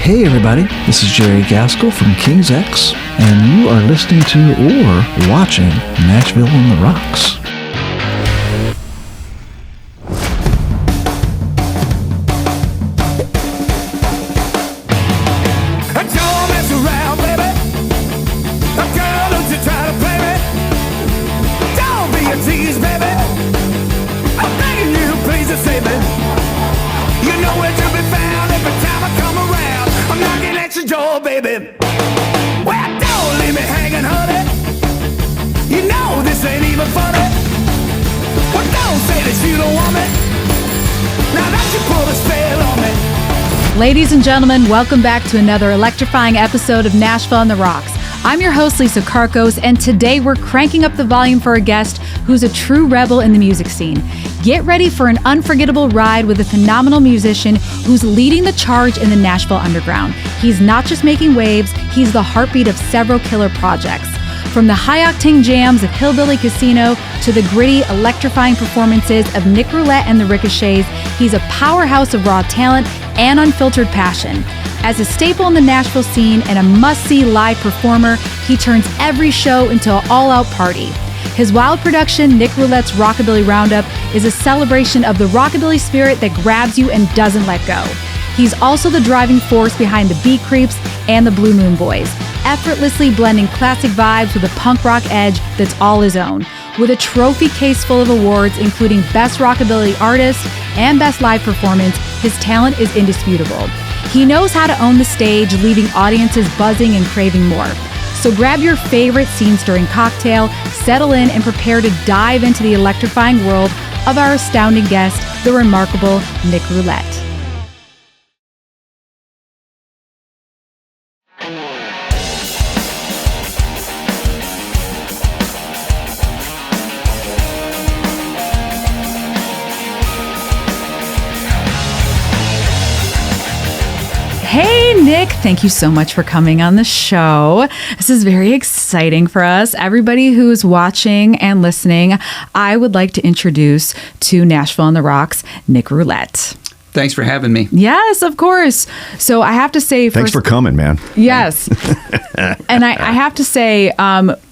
Hey everybody, this is Jerry Gaskell from King's X, and you are listening to or watching Nashville on the Rocks. Ladies and gentlemen, welcome back to another electrifying episode of Nashville on the Rocks. I'm your host, Lisa Karkos, and today we're cranking up the volume for a guest who's a true rebel in the music scene. Get ready for an unforgettable ride with a phenomenal musician who's leading the charge in the Nashville underground. He's not just making waves, he's the heartbeat of several killer projects. From the high-octane jams of Hillbilly Casino to the gritty, electrifying performances of Nic Roulette and the Ricochets, he's a powerhouse of raw talent and unfiltered passion. As a staple in the Nashville scene and a must-see live performer, he turns every show into an all-out party. His wild production, Nic Roulette's Rockabilly Roundup, is a celebration of the rockabilly spirit that grabs you and doesn't let go. He's also the driving force behind the Beat Creeps and the Blue Moon Boys, effortlessly blending classic vibes with a punk rock edge that's all his own. With a trophy case full of awards, including Best Rockabilly Artist and Best Live Performance, his talent is indisputable. He knows how to own the stage, leaving audiences buzzing and craving more. So grab your favorite scene stirring cocktail, settle in, and prepare to dive into the electrifying world of our astounding guest, the remarkable Nic Roulette. Hey, Nic, thank you so much for coming on the show. This is very exciting for us. Everybody who's watching and listening, I would like to introduce to Nashville on the Rocks, Nic Roulette. Thanks for having me. Yes, of course. So I have to say... Thanks for coming, man. Yes. And I have to say...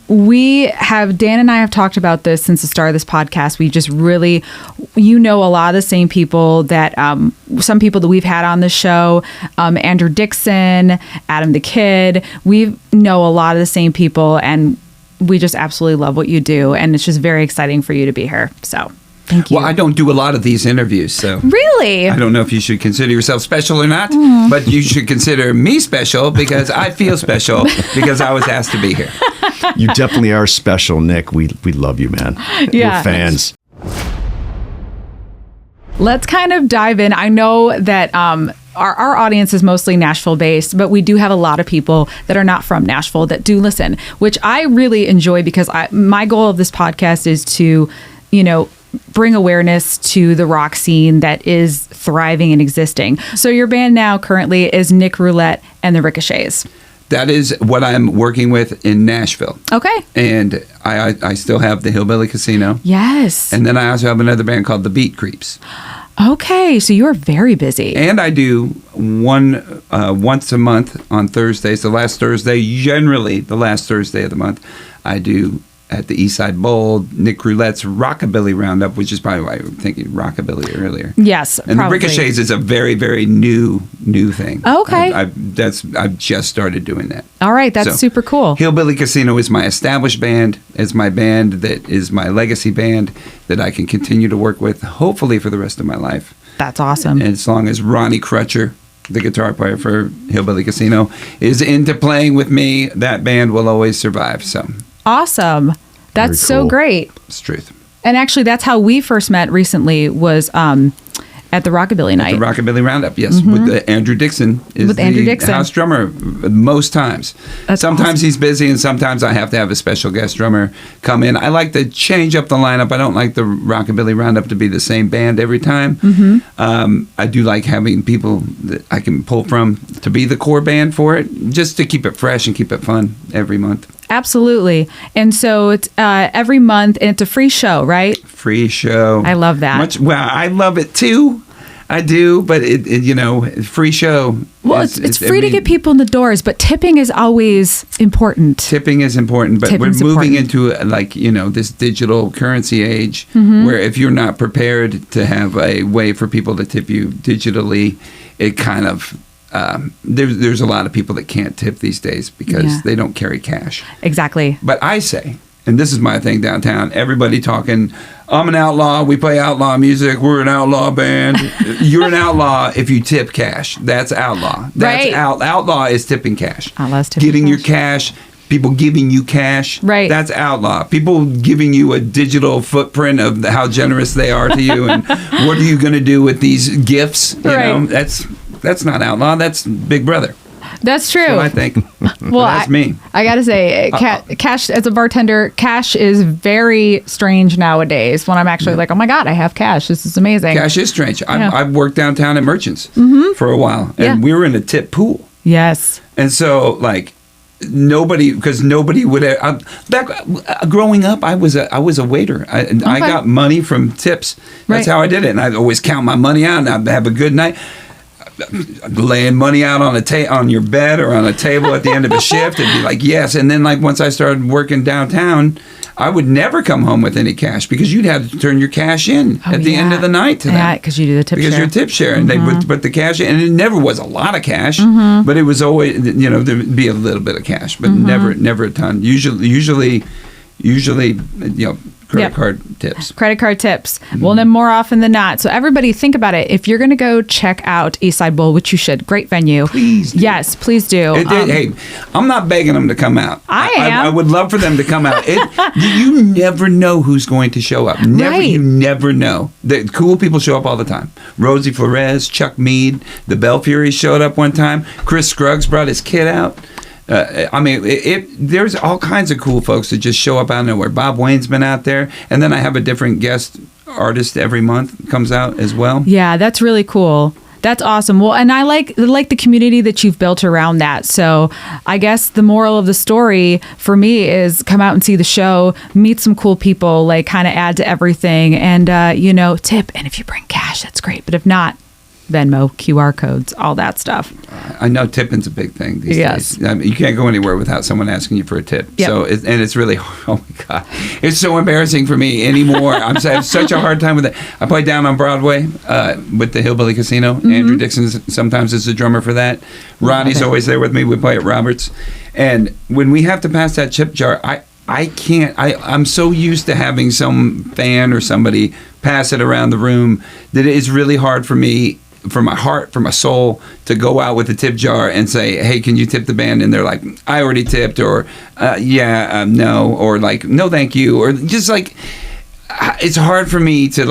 Dan and I have talked about this since the start of this podcast. We just really, a lot of the same people that, some people that we've had on the show, Andrew Dixon, Adam the Kid, we know a lot of the same people, and we just absolutely love what you do. And it's just very exciting for you to be here. So thank you. Well, I don't do a lot of these interviews, so. Really? I don't know if you should consider yourself special or not, but you should consider me special because I feel special because I was asked to be here. You definitely are special, Nic. We love you, man. Yeah. We're fans. Let's kind of dive in. I know that our audience is mostly Nashville based, but we do have a lot of people that are not from Nashville that do listen, which I really enjoy because my goal of this podcast is to, bring awareness to the rock scene that is thriving and existing. So your band now currently is Nic Roulette and the Ricochets. That is what I'm working with in Nashville. Okay. And I still have the Hillbilly Casino. Yes. And then I also have another band called the Beat Creeps. Okay, so you are very busy. And I do once a month on Thursdays. Generally the last Thursday of the month, I do at the East Side Bowl, Nic Roulette's Rockabilly Roundup, which is probably why you were thinking Rockabilly earlier. Yes, and probably. The Ricochets is a very, very new thing. Okay. I've just started doing that. All right, that's super cool. Hillbilly Casino is my established band. It's my band that is my legacy band that I can continue to work with, hopefully for the rest of my life. That's awesome. And as long as Ronnie Crutcher, the guitar player for Hillbilly Casino, is into playing with me, that band will always survive. So awesome. That's so great. It's truth. And actually, that's how we first met recently was at the Rockabilly night. The Rockabilly Roundup, yes. Mm-hmm. With Andrew Dixon is house drummer most times. Sometimes he's busy and sometimes I have to have a special guest drummer come in. I like to change up the lineup. I don't like the Rockabilly Roundup to be the same band every time. Mm-hmm. I do like having people that I can pull from to be the core band for it, just to keep it fresh and keep it fun every month. Absolutely. And so it's every month, and it's a free show, right? Free show. I love that. Well, I love it too. I do, but free show. Well, it's free to get people in the doors, but tipping is always important. Tipping is important, but we're moving into this digital currency age where if you're not prepared to have a way for people to tip you digitally, it kind of there's a lot of people that can't tip these days because they don't carry cash. Exactly. But I say, and this is my thing downtown, everybody talking, I'm an outlaw, we play outlaw music, we're an outlaw band. You're an outlaw if you tip cash. That's outlaw. That's right. Outlaw is tipping cash. Outlaw's tipping Getting cash. your cash, people giving you cash. Right. That's outlaw. People giving you a digital footprint of how generous they are to you and what are you going to do with these gifts? You know, that's not outlaw, that's Big Brother. That's true. So I think. Well, that's me. I got to say, cash, as a bartender, cash is very strange nowadays when I'm actually like, oh my God, I have cash. This is amazing. Cash is strange. I've worked downtown at Merchants for a while, and we were in a tip pool. Yes. And so, nobody would growing up, I was a waiter. I got money from tips. That's how I did it. And I'd always count my money out, and I'd have a good night. Laying money out on your bed or on a table at the end of a shift and be like, yes. And then once I started working downtown, I would never come home with any cash because you'd have to turn your cash in at the end of the night to them. Yeah, because you do the tip share. Because you're tip share. And they would put the cash in. And it never was a lot of cash, but it was always, there'd be a little bit of cash, but never a ton. Usually, credit card tips. Credit card tips. Well, then more often than not. So everybody think about it. If you're going to go check out Eastside Bowl, which you should, great venue. Please do. Yes, please do. Hey, I'm not begging them to come out. I am. I would love for them to come out. You never know who's going to show up. You never know. The cool people show up all the time. Rosie Flores, Chuck Mead, the Belfuries showed up one time. Chris Scruggs brought his kid out. There's all kinds of cool folks that just show up out of nowhere. Bob Wayne's been out there, and then I have a different guest artist every month comes out as well. Yeah, that's really cool. That's awesome. Well, and I like the community that you've built around that. So I guess the moral of the story for me is come out and see the show, meet some cool people, kind of add to everything, and tip. And if you bring cash, that's great. But if not, Venmo, QR codes, all that stuff. I know tipping's a big thing these days. You can't go anywhere without someone asking you for a tip. Yep. So, it's really, oh my God, it's so embarrassing for me anymore. I have such a hard time with it. I play down on Broadway with the Hillbilly Casino. Andrew Dixon sometimes is the drummer for that. Ronnie's always there with me. We play at Roberts. And when we have to pass that tip jar, I can't. I'm so used to having some fan or somebody pass it around the room that it is really hard for me, for my heart, for my soul, to go out with a tip jar and say, hey, can you tip the band? And they're like, I already tipped, or no, or no thank you, or just it's hard for me to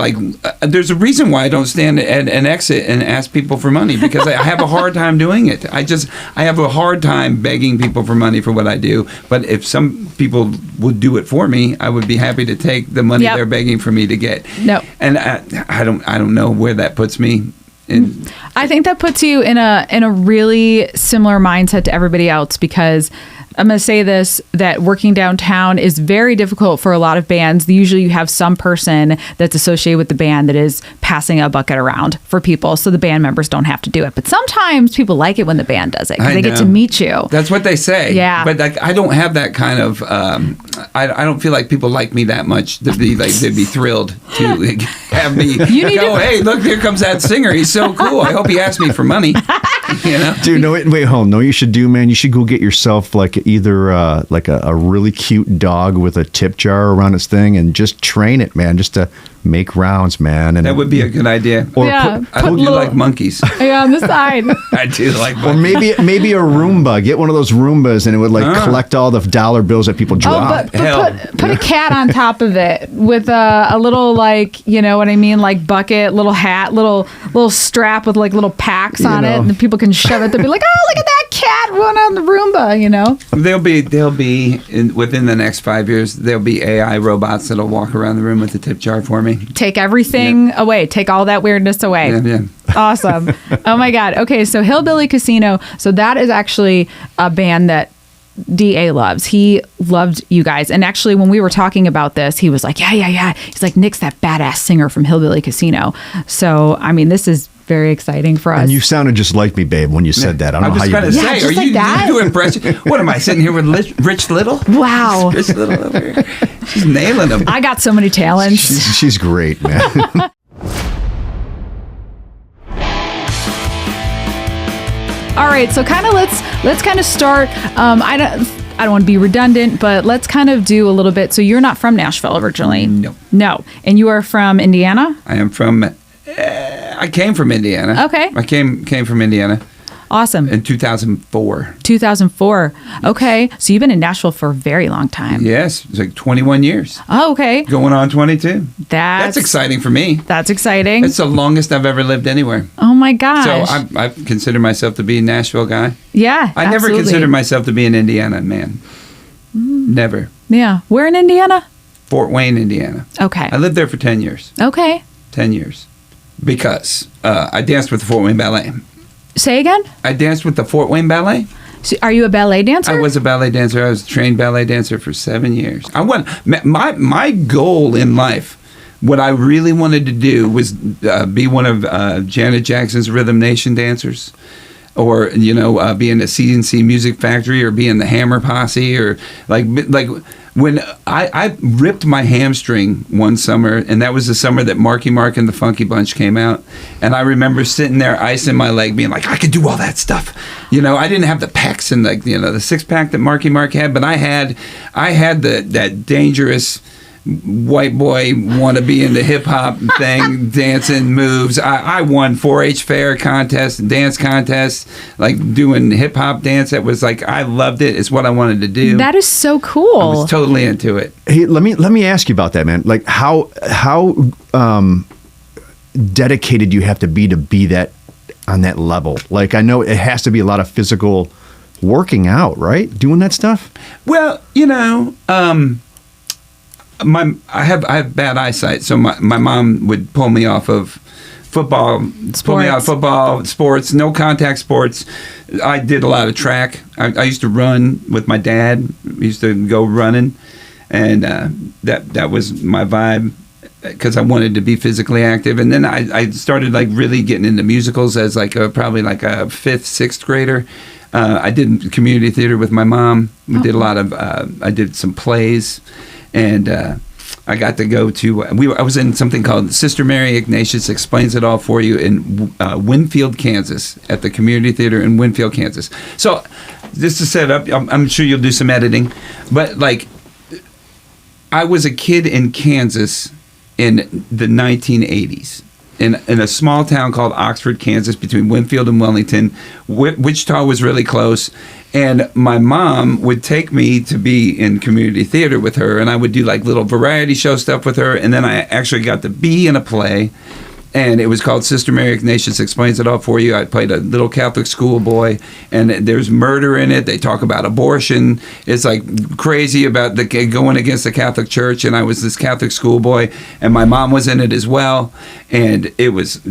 there's a reason why I don't stand at an exit and ask people for money, because I have a hard time doing it. I have a hard time begging people for money for what I do. But if some people would do it for me, I would be happy to take the money they're begging for me to get. No. And I don't know where that puts me. I think that puts you in a really similar mindset to everybody else, because I'm going to say this, that working downtown is very difficult for a lot of bands. Usually you have some person that's associated with the band that is passing a bucket around for people, so the band members don't have to do it. But sometimes people like it when the band does it, because they get to meet you. That's what they say. Yeah. But I don't have that kind of, I don't feel like people like me that much to be they'd be thrilled to have me go, hey, look, here comes that singer. He's so cool. I hope he asked me for money. Dude, no, wait, hold on. No, you should do, man. You should go get yourself either a really cute dog with a tip jar around its thing and just train it, man, just to make rounds, man. And that would be a good idea. Or I hope you like monkeys. Yeah, on the side. I do like monkeys. Or maybe a Roomba. Get one of those Roombas, and it would collect all the dollar bills that people drop. But put a cat on top of it with a little bucket, little hat, little strap with little packs on it, and the people can shove it. They'll be like, oh, look at that cat run on the Roomba. They'll be within the next 5 years. There'll be AI robots that'll walk around the room with the tip jar for me. Take everything away. Take all that weirdness away. Yeah. Awesome. Oh my God. Okay, so Hillbilly Casino. So that is actually a band that DA loves. He loved you guys. And actually, when we were talking about this, he was like, yeah. He's like, Nic's that badass singer from Hillbilly Casino. So, I mean, this is very exciting for us. And you sounded just like me, babe, when you said that. I don't know how you did. Yeah, just are like you that? doing impression? What am I sitting here with Rich Little? Wow. Rich Little over here. She's nailing them. I got so many talents. She's great, man. All right, so kind of let's kind of start. I don't want to be redundant, but let's kind of do a little bit. So you're not from Nashville originally? No. And you are from Indiana? I am from. I came from Indiana. Okay. I came from Indiana. Awesome. In 2004. 2004. Okay. So you've been in Nashville for a very long time. Yes. It's like 21 years. Oh, okay. Going on 22. That's exciting for me. That's exciting. It's the longest I've ever lived anywhere. Oh, my gosh. So I consider myself to be a Nashville guy. Yeah, I never considered myself to be an Indiana man. Never. Yeah. Where in Indiana? Fort Wayne, Indiana. Okay. I lived there for 10 years. Okay. 10 years. Because I danced with the Fort Wayne Ballet. Say again? I danced with the Fort Wayne Ballet. So are you a ballet dancer? I was a ballet dancer. I was a trained ballet dancer for 7 years. My goal in life, what I really wanted to do was be one of Janet Jackson's Rhythm Nation dancers. Or, be in the C&C Music Factory or be in the Hammer Posse or like when I ripped my hamstring one summer, and that was the summer that Marky Mark and the Funky Bunch came out. And I remember sitting there, icing my leg, being like, I could do all that stuff. I didn't have the pecs and the six pack that Marky Mark had, but I had that dangerous white boy want to be in the hip hop thing, dancing moves. I won 4-H fair contests, dance contests, like doing hip hop dance. That was like, I loved it. It's what I wanted to do. That is so cool. I was totally into it. Hey, let me ask you about that, man. Like how dedicated you have to be that on that level. Like I know it has to be a lot of physical working out, right? Doing that stuff. Well, I have bad eyesight, so my mom would pull me off of football, sports, no contact sports. I did a lot of track. I used to run with my dad. We used to go running, and that was my vibe because I wanted to be physically active. And then I started like really getting into musicals as probably a 5th, 6th grader. I did community theater with my mom. We did a lot of. I did some plays. And I got to go to, I was in something called Sister Mary Ignatius Explains It All For You in Winfield, Kansas, at the community theater in Winfield, Kansas. So just to set up, I'm sure you'll do some editing, but I was a kid in Kansas in the 1980s. In a small town called Oxford, Kansas, between Winfield and Wellington. Wichita was really close. And my mom would take me to be in community theater with her, and I would do like little variety show stuff with her. And then I actually got to be in a play, and it was called Sister Mary Ignatius Explains It All For You. I played a little Catholic schoolboy, and there's murder in it. They talk about abortion. It's like crazy about going against the Catholic Church, and I was this Catholic schoolboy, and my mom was in it as well. And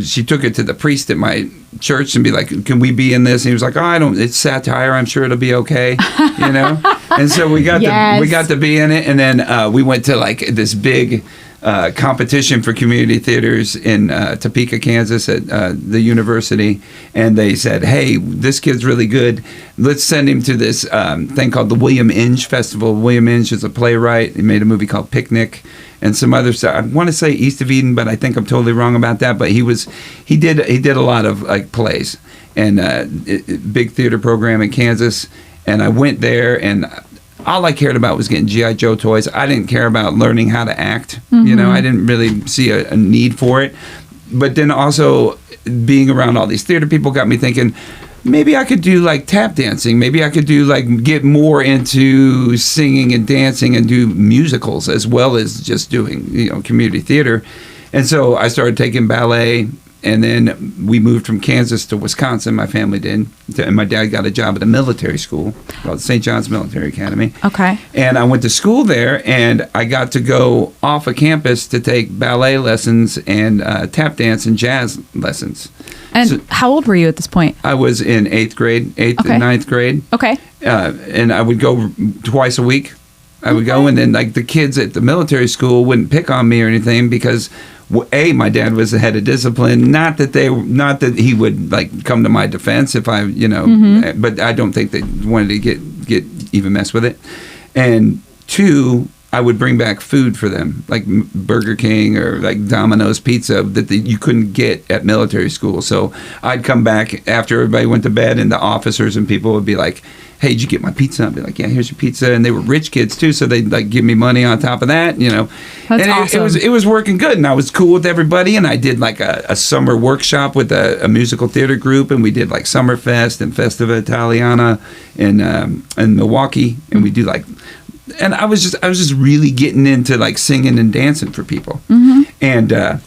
she took it to the priest at my church and be like, can we be in this? And he was like, it's satire. I'm sure it'll be okay, And so we got to be in it, and then we went to like this big competition for community theaters in Topeka, Kansas at the university, and they said, hey, this kid's really good. Let's send him to this thing called the William Inge Festival. William Inge is a playwright. He made a movie called Picnic and some other stuff. I want to say East of Eden, but I think I'm totally wrong about that. But he did a lot of like plays and big theater program in Kansas, and I went there and all I cared about was getting G.I. Joe toys. I didn't care about learning how to act. I didn't really see a need for it. But then also being around all these theater people got me thinking, maybe I could do like tap dancing. Maybe I could do like get more into singing and dancing and do musicals as well as just doing, community theater. And so I started taking ballet. And then we moved from Kansas to Wisconsin, my family did. And my dad got a job at a military school called St. John's Military Academy. Okay. And I went to school there, and I got to go off of campus to take ballet lessons and tap dance and jazz lessons. And how old were you at this point? I was in 8th and 9th grade. Okay. And I would go twice a week I would go, and then like the kids at the military school wouldn't pick on me or anything because my dad was the head of discipline. Not that he would like come to my defense if I, but I don't think they wanted to get even mess with it. And 2, I would bring back food for them, like Burger King or like Domino's Pizza that you couldn't get at military school. So I'd come back after everybody went to bed, and the officers and people would be like, "Hey, did you get my pizza?" I'd be like, "Yeah, here's your pizza." And they were rich kids too, so they'd like give me money on top of that, That's and awesome. It was working good, and I was cool with everybody. And I did like a summer workshop with a musical theater group, and we did like Summerfest and Festiva Italiana in Milwaukee, and we do like. And I was just really getting into like singing and dancing for people. And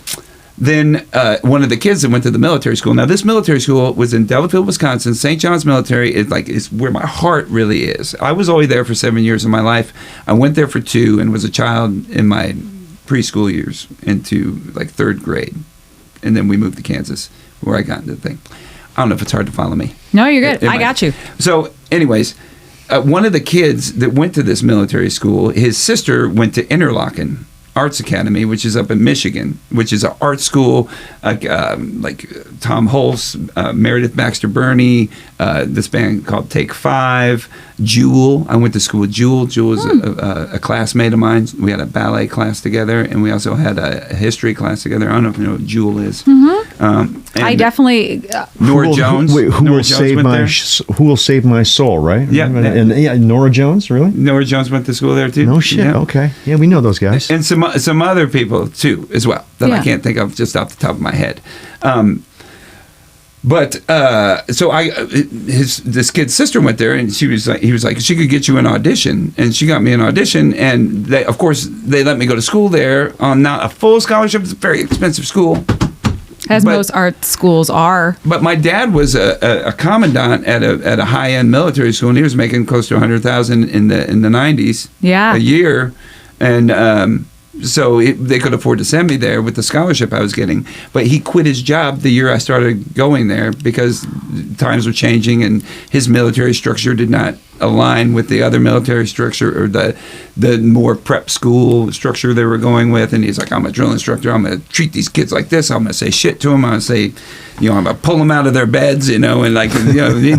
then one of the kids that went to the military school. Now this military school was in Delafield, Wisconsin. St. John's Military is where my heart really is. I was only there for 7 years of my life. I went there for 2 and was a child in my preschool years into like 3rd grade, and then we moved to Kansas where I got into the thing. I don't know if it's hard to follow me. No, you're good. I got you. So, anyways. One of the kids that went to this military school, his sister went to Interlochen Arts Academy, which is up in Michigan, which is an art school like Tom Hulse, Meredith Baxter Burney, this band called Take 5, Jewel. I went to school with Jewel. Jewel is a classmate of mine. We had a ballet class together, and we also had a history class together. I don't know if you know what Jewel is. I definitely. Nora Jones. Wait, who will save my soul? Right? Yeah. And Nora Jones, really? Nora Jones went to school there too. No shit. Yeah. Okay. Yeah, we know those guys. And some other people too, as well, that I can't think of just off the top of my head. So this kid's sister went there, and he was like, she could get you an audition, and she got me an audition, and they let me go to school there on not a full scholarship. It's a very expensive school. Most art schools are. But my dad was a commandant at a high-end military school, and he was making close to $100,000 in the 90s a year, and so they could afford to send me there with the scholarship I was getting. But he quit his job the year I started going there because times were changing, and his military structure did not align with the other military structure or the more prep school structure they were going with. And he's like, "I'm a drill instructor. I'm going to treat these kids like this. I'm going to say shit to them. I'm going to say, I'm going to pull them out of their beds, and like,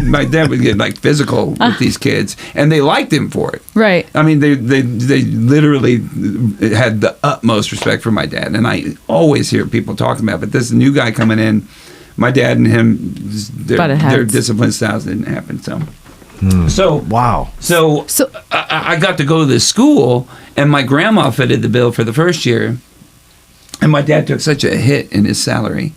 my dad would get like physical with these kids, and they liked him for it. Right. I mean, they literally had the utmost respect for my dad, and I always hear people talking about it. But this new guy coming in, my dad and him, their discipline styles didn't happen. So wow. So I got to go to this school, and my grandma footed the bill for the first year, and my dad took such a hit in his salary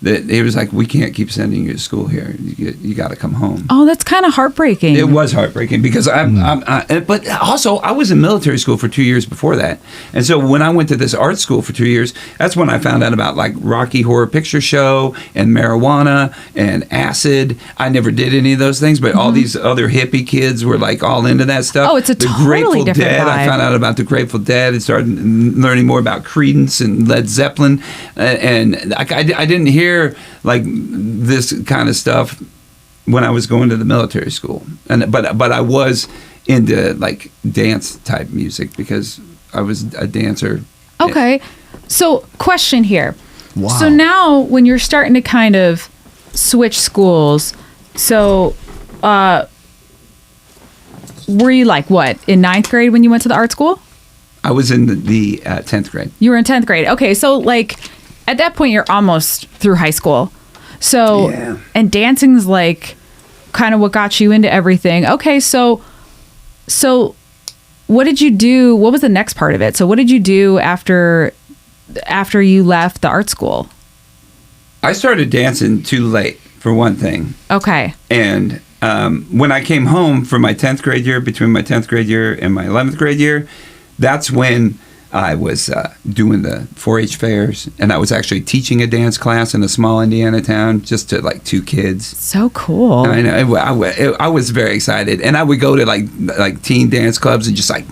that he was like, "We can't keep sending you to school here. You got to come home." Oh, that's kind of heartbreaking. It was heartbreaking because but also I was in military school for 2 years before that, and so when I went to this art school for 2 years, that's when I found out about like Rocky Horror Picture Show and marijuana and acid. I never did any of those things, but all these other hippie kids were like all into that stuff. Oh, it's a totally different Dead. vibe. I found out about the Grateful Dead and started learning more about Creedence and Led Zeppelin, and I didn't hear like this kind of stuff when I was going to the military school, but I was into like dance type music because I was a dancer. Okay, so question here. Wow. So now when you're starting to kind of switch schools, so were you like what in 9th grade when you went to the art school? I was in the 10th grade. You were in 10th grade. Okay, so like at that point you're almost through high school. So and dancing's like kind of what got you into everything. Okay, so what did you do? What was the next part of it? So what did you do after you left the art school? I started dancing too late, for one thing. Okay. And when I came home for my 10th grade year, between my 10th grade year and my 11th grade year, that's when I was doing the 4-H fairs, and I was actually teaching a dance class in a small Indiana town just to like 2 kids. So cool. I know. I was very excited, and I would go to like teen dance clubs and just like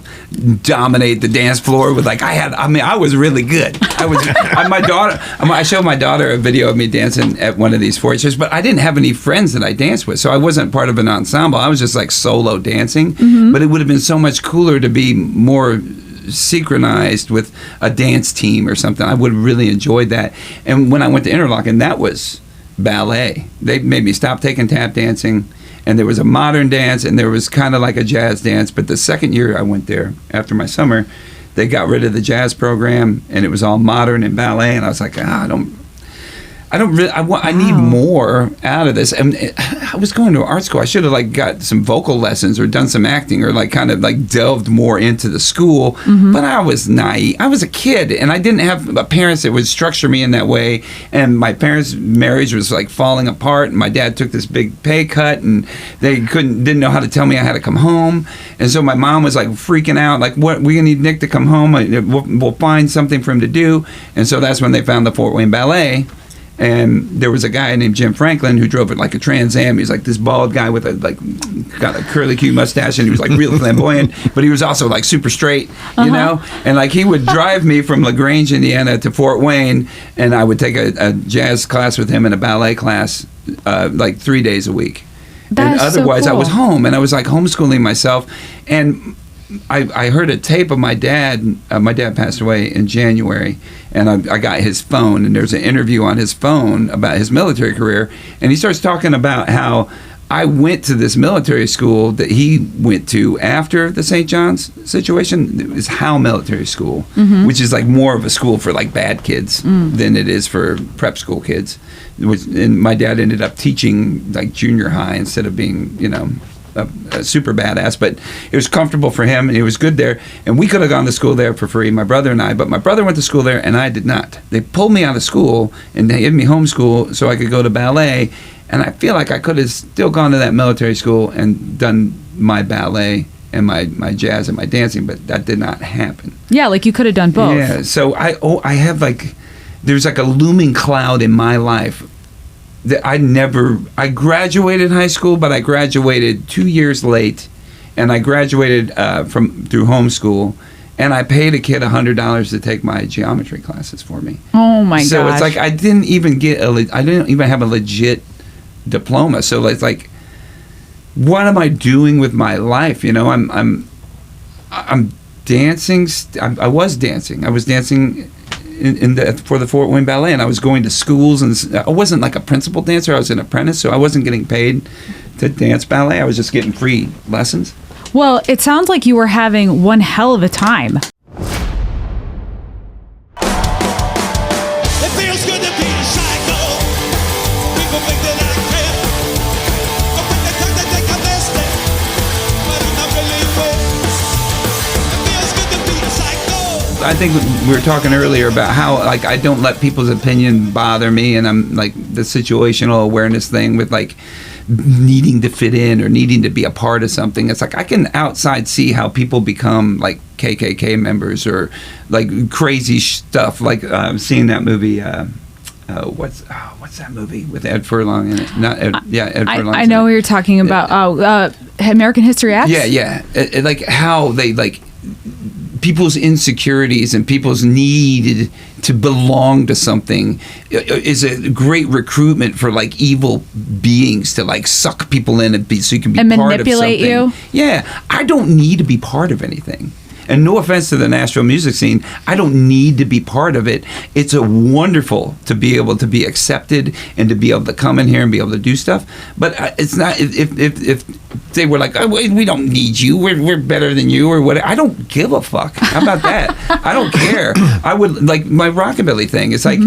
dominate the dance floor with like I was really good. I showed my daughter a video of me dancing at one of these 4-H fairs, but I didn't have any friends that I danced with, so I wasn't part of an ensemble. I was just like solo dancing. Mm-hmm. But it would have been so much cooler to be more synchronized with a dance team or something. I would have really enjoyed that. And when I went to Interlochen, that was ballet. They made me stop taking tap dancing, and there was a modern dance, and there was kind of like a jazz dance. But the second year I went there, after my summer, they got rid of the jazz program, and it was all modern and ballet, and I was like, I need more out of this. And I was going to art school. I should have like got some vocal lessons or done some acting or like kind of like delved more into the school. Mm-hmm. But I was naive. I was a kid, and I didn't have parents that would structure me in that way. And my parents' marriage was like falling apart, and my dad took this big pay cut, and they didn't know how to tell me I had to come home. And so my mom was like freaking out, like, "What? We're gonna need Nic to come home. We'll find something for him to do." And so that's when they found the Fort Wayne Ballet. And there was a guy named Jim Franklin who drove it like a Trans Am. He's like this bald guy with got a curly Q mustache, and he was like real flamboyant, but he was also like super straight, you know? And like he would drive me from LaGrange, Indiana to Fort Wayne, and I would take a jazz class with him and a ballet class like 3 days a week. And otherwise so cool. I was home, and I was like homeschooling myself. And I heard a tape of my dad. My dad passed away in January, and I got his phone, and there's an interview on his phone about his military career, and he starts talking about how I went to this military school that he went to after the St. John's situation. It was Howe Military School, which is like more of a school for like bad kids than it is for prep school kids. And my dad ended up teaching like junior high instead of being, a super badass, but it was comfortable for him, and it was good there, and we could have gone to school there for free, my brother and I, but my brother went to school there and I did not. They pulled me out of school and they gave me homeschool so I could go to ballet, and I feel like I could have still gone to that military school and done my ballet and my jazz and my dancing, but that did not happen. Yeah, like you could have done both. Yeah, so I have like, there's like a looming cloud in my life that I graduated high school, but I graduated 2 years late, and I graduated through homeschool, and I paid a kid $100 to take my geometry classes for me. Oh my gosh! So it's like I didn't even have a legit diploma. So it's like, what am I doing with my life? I'm dancing. I was dancing. For the Fort Wayne Ballet, and I was going to schools, and I wasn't like a principal dancer. I was an apprentice, so I wasn't getting paid to dance ballet. I was just getting free lessons. Well, it sounds like you were having one hell of a time. It feels good to be a psycho. People think that I care. But when they come to take a mistake, but I'm not really fair. It feels good to be a psycho. I think we were talking earlier about how like I don't let people's opinion bother me, and I'm like the situational awareness thing with like needing to fit in or needing to be a part of something. It's like I can outside see how people become like KKK members or like crazy stuff. Like seeing that movie. What's that movie with Ed Furlong in it? Ed Furlong. I know what you're talking about. American History X. Yeah. Like how they like people's insecurities and people's need to belong to something is a great recruitment for like evil beings to like suck people in so you can be and part of something. Manipulate you. Yeah, I don't need to be part of anything. And no offense to the Nashville music scene, I don't need to be part of it. It's wonderful to be able to be accepted and to be able to come in here and be able to do stuff. But it's not, if they were like, oh, we don't need you, we're better than you or whatever. I don't give a fuck. How about that? I don't care. I would, like my Rockabilly thing, it's like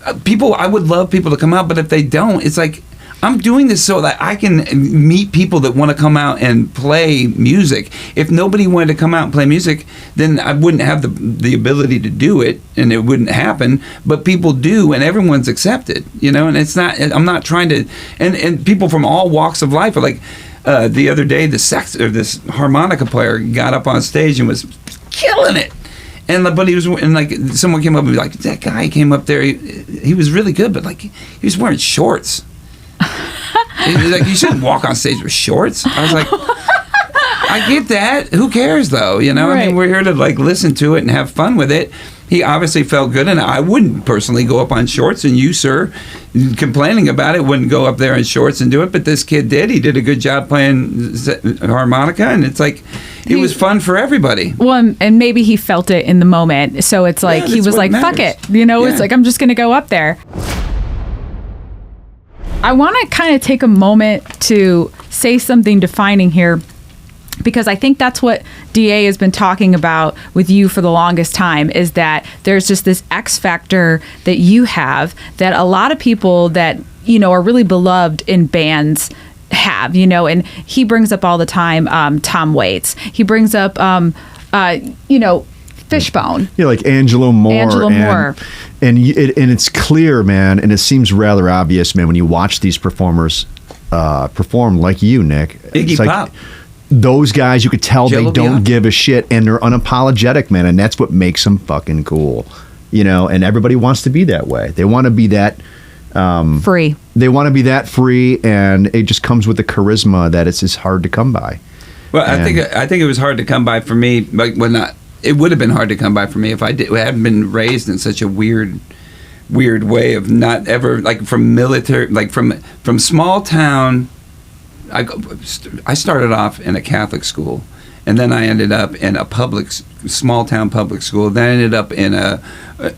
I would love people to come out, but if they don't, it's like, I'm doing this so that I can meet people that want to come out and play music. If nobody wanted to come out and play music, then I wouldn't have the ability to do it, and it wouldn't happen. But people do, and everyone's accepted, And it's not. I'm not trying to. And people from all walks of life are like. The other day, this harmonica player got up on stage and was killing it. but he was, and like someone came up and be like, that guy came up there, he was really good, but like he was wearing shorts. He was like, you shouldn't walk on stage with shorts. I was like, I get that. Who cares though? You know, I mean, we're here to like listen to it and have fun with it. He obviously felt good, and I wouldn't personally go up on shorts, and you, sir, complaining about it, wouldn't go up there in shorts and do it, but this kid did. He did a good job playing harmonica, and it's like, it was fun for everybody. Well, and maybe he felt it in the moment, so it's like, he was like, fuck it. You know, it's like, I'm just going to go up there. I want to kind of take a moment to say something defining here, because I think that's what DA has been talking about with you for the longest time, is that there's just this X factor that you have that a lot of people that, you know, are really beloved in bands have, you know, and he brings up all the time Tom Waits. He brings up, you know, Fishbone. Yeah, like Angelo Moore. And it's clear, man, and it seems rather obvious, man, when you watch these performers perform like you, Nick. Iggy Pop. Those guys, you could tell Jello they don't Biafra. give a shit, and they're unapologetic, man, and that's what makes them fucking cool. You know, and everybody wants to be that way. They want to be that free. They want to be that free, and it just comes with the charisma that it's just hard to come by. Well, I think it was hard to come by for me. Like, it would have been hard to come by for me if I hadn't been raised in such a weird way of not ever, like, from military, like from small town. I started off in a Catholic school, and then I ended up in a small town public school. Then I ended up in a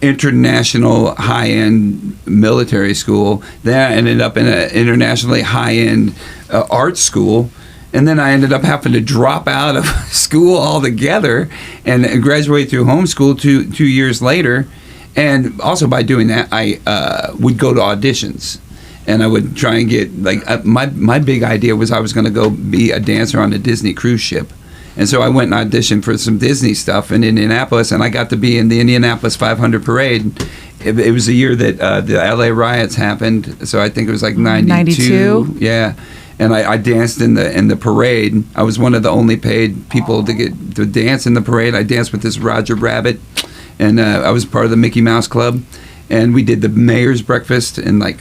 international high-end military school. Then I ended up in an internationally high-end art school. And then I ended up having to drop out of school altogether and graduate through homeschool 2 years later. And also by doing that, I would go to auditions. And I would try and get, like, my big idea was I was going to go be a dancer on a Disney cruise ship. And so I went and auditioned for some Disney stuff in Indianapolis, and I got to be in the Indianapolis 500 parade. It was the year that the LA riots happened, so I think it was like 92. Yeah. And I danced in the parade. I was one of the only paid people to get to dance in the parade. I danced with this Roger Rabbit, and I was part of the Mickey Mouse Club. And we did the mayor's breakfast, and like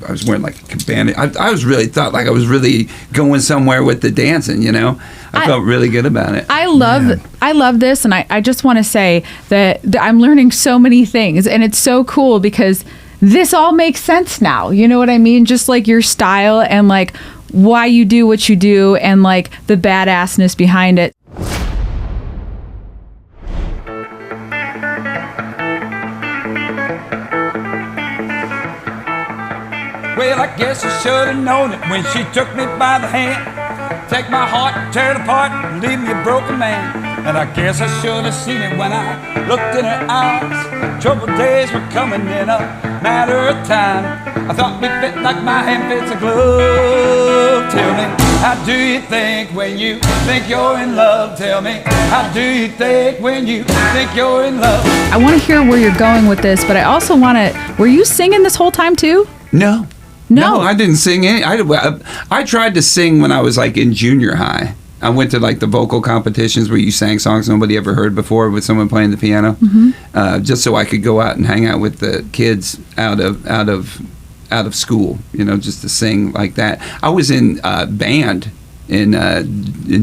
I was wearing like a cabana. I was really thought like I was really going somewhere with the dancing, you know. I felt really good about it. I love this, and I just want to say that I'm learning so many things, and it's so cool because this all makes sense now. You know what I mean? Just like your style and like why you do what you do, and like the badassness behind it. Well, I guess I should have known it when she took me by the hand. Take my heart, tear it apart, and leave me a broken man. And I guess I should have seen it when I looked in her eyes. Troubled days were coming in a matter of time. I thought we fit like my hand fits a glove. Tell me, how do you think when you think you're in love? Tell me, how do you think when you think you're in love? I want to hear where you're going with this, but I also want to, were you singing this whole time too? No. No, I didn't sing any. I tried to sing when I was like in junior high. I went to like the vocal competitions where you sang songs nobody ever heard before with someone playing the piano, just so I could go out and hang out with the kids out of school, you know, just to sing like that. I was in band in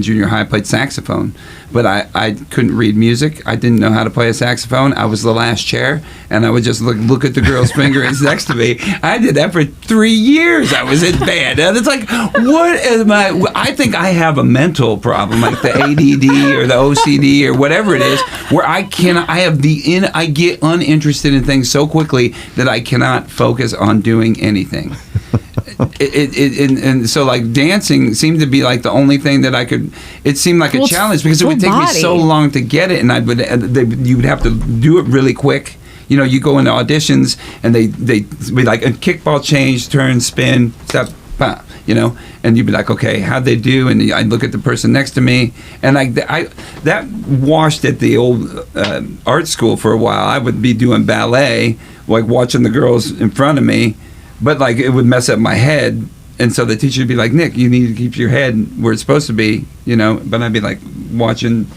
junior high. I played saxophone, but I couldn't read music. I didn't know how to play a saxophone. I was the last chair, and I would just look at the girl's fingers next to me. I did that for 3 years. I was in band. And it's like, what am I think I have a mental problem, like the ADD or the O.C.D. or whatever it is, where I get uninterested in things so quickly that I cannot focus on doing anything. And so like dancing seemed to be like the only thing that I could. It seemed like a challenge because it would take me so long to get it, and you would have to do it really quick. You know, you go into auditions and they be like a kickball change, turn, spin, step, bah, you know, and you'd be like, okay, how'd they do? And I'd look at the person next to me, and that washed at the old art school for a while. I would be doing ballet, like watching the girls in front of me. But like it would mess up my head, and so the teacher would be like, "Nick, you need to keep your head where it's supposed to be," you know. But I'd be like watching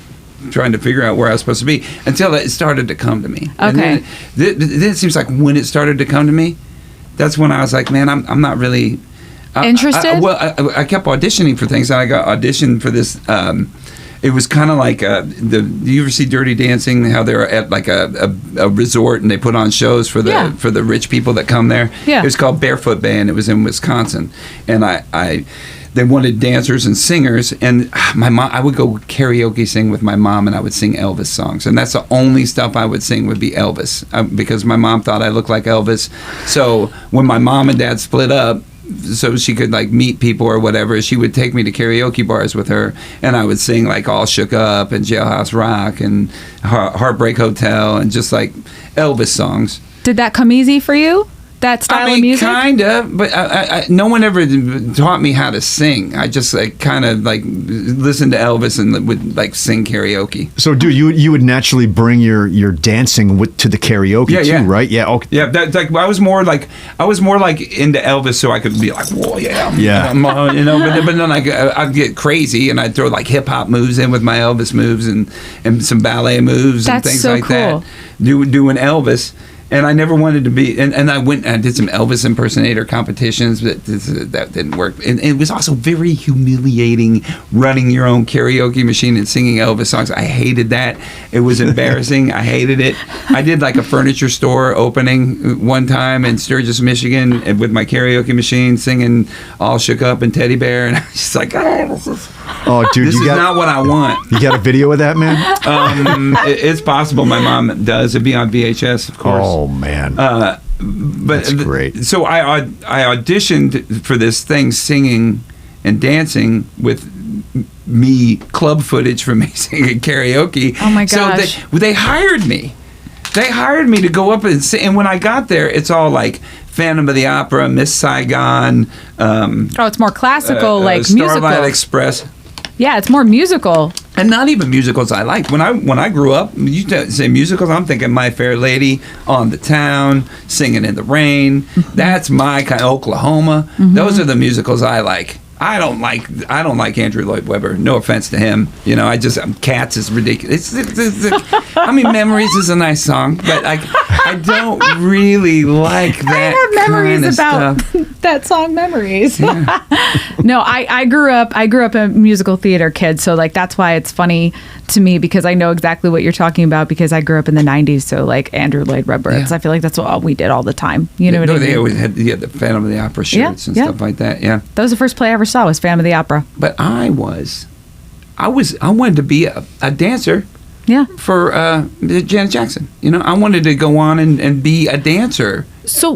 trying to figure out where I was supposed to be until it started to come to me. Okay. And then it seems like when it started to come to me, that's when I was like, man, I'm not really interested. I kept auditioning for things, and I got auditioned for this. It was kind of like do you ever see Dirty Dancing? How they're at like a resort and they put on shows for the rich people that come there. Yeah. It was called Barefoot Band. It was in Wisconsin, and they wanted dancers and singers, and my mom. I would go karaoke sing with my mom, and I would sing Elvis songs, and that's the only stuff I would sing would be Elvis, because my mom thought I looked like Elvis. So when my mom and dad split up, so she could like meet people or whatever, she would take me to karaoke bars with her, and I would sing like All Shook Up and Jailhouse Rock and Heartbreak Hotel and just like Elvis songs. Did that come easy for you? That style of music? Kind of, but I, no one ever taught me how to sing. I just like kind of like listened to Elvis and would like sing karaoke. So, dude, you would naturally bring your dancing to the karaoke too, right? Yeah. Okay. Yeah. That's like I was more like into Elvis, so I could be like, whoa, yeah. But then like I'd get crazy and I'd throw like hip hop moves in with my Elvis moves and some ballet moves and things like that. Doing Elvis. And I never wanted to be, and I went and I did some Elvis impersonator competitions, but that didn't work. And it was also very humiliating running your own karaoke machine and singing Elvis songs. I hated that. It was embarrassing. I hated it. I did like a furniture store opening one time in Sturgis, Michigan, with my karaoke machine singing All Shook Up and Teddy Bear, and I was just like, oh, dude, this is not what I want. You got a video of that, man? It's possible. My mom does. It'd be on VHS, of course. Oh, man. But that's great. So I auditioned for this thing, singing and dancing with me, club footage from me singing karaoke. Oh my gosh! So they hired me. They hired me to go up and sing. And when I got there, it's all like Phantom of the Opera, Miss Saigon. It's more classical, like Starlight musical. Express. Yeah, it's more musical. And not even musicals I liked. When I grew up, you say musicals, I'm thinking My Fair Lady, On the Town, Singing in the Rain. Mm-hmm. That's my kind of Oklahoma. Mm-hmm. Those are the musicals I like. I don't like Andrew Lloyd Webber. No offense to him. Cats is ridiculous. I mean, Memories is a nice song, but I don't really like that. I have memories kind of about stuff. That song, Memories. Yeah. No, I grew up a musical theater kid, so like that's why it's funny to me, because I know exactly what you're talking about, because I grew up in the 90s, so like Andrew Lloyd Webber. Yeah. I feel like that's what we did all the time. You know what I mean? They always had the Phantom of the Opera shirts and stuff like that. Yeah. That was the first play I ever saw, was Phantom of the Opera. But I wanted to be a dancer. Yeah. For Janet Jackson. I wanted to go on and be a dancer.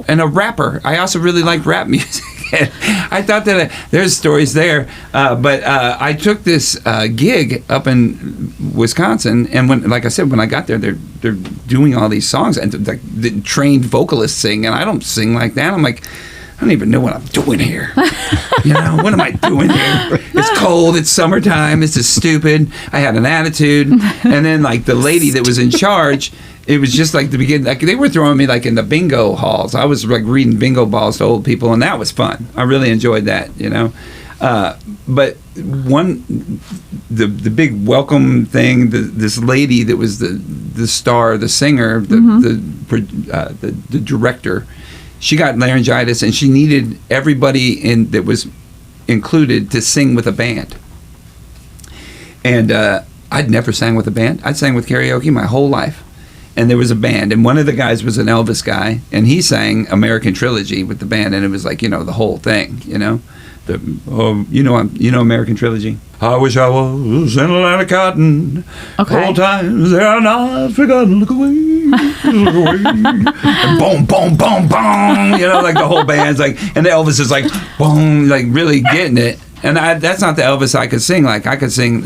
And a rapper. I also really liked rap music. I thought that there's stories there, but I took this gig up in Wisconsin, and when I got there, they're doing all these songs, and the trained vocalists sing, and I don't sing like that. I'm like, I don't even know what I'm doing here. What am I doing here? It's cold. It's summertime. This is stupid. I had an attitude. And then, the lady that was in charge, it was just like the beginning. Like, they were throwing me, in the bingo halls. I was, reading bingo balls to old people, and that was fun. I really enjoyed that, But the big welcome thing, this lady that was the star, the singer, the director, she got laryngitis, and she needed everybody that was included to sing with a band. And I'd never sang with a band. I'd sang with karaoke my whole life. And there was a band, and one of the guys was an Elvis guy, and he sang American Trilogy with the band, and it was the whole thing, American Trilogy. I wish I was in a land of cotton. Okay. Old times they are not forgotten. Look away, look away. And boom, boom, boom, boom. The whole band's and the Elvis is boom, really getting it. And that's not the Elvis I could sing. I could sing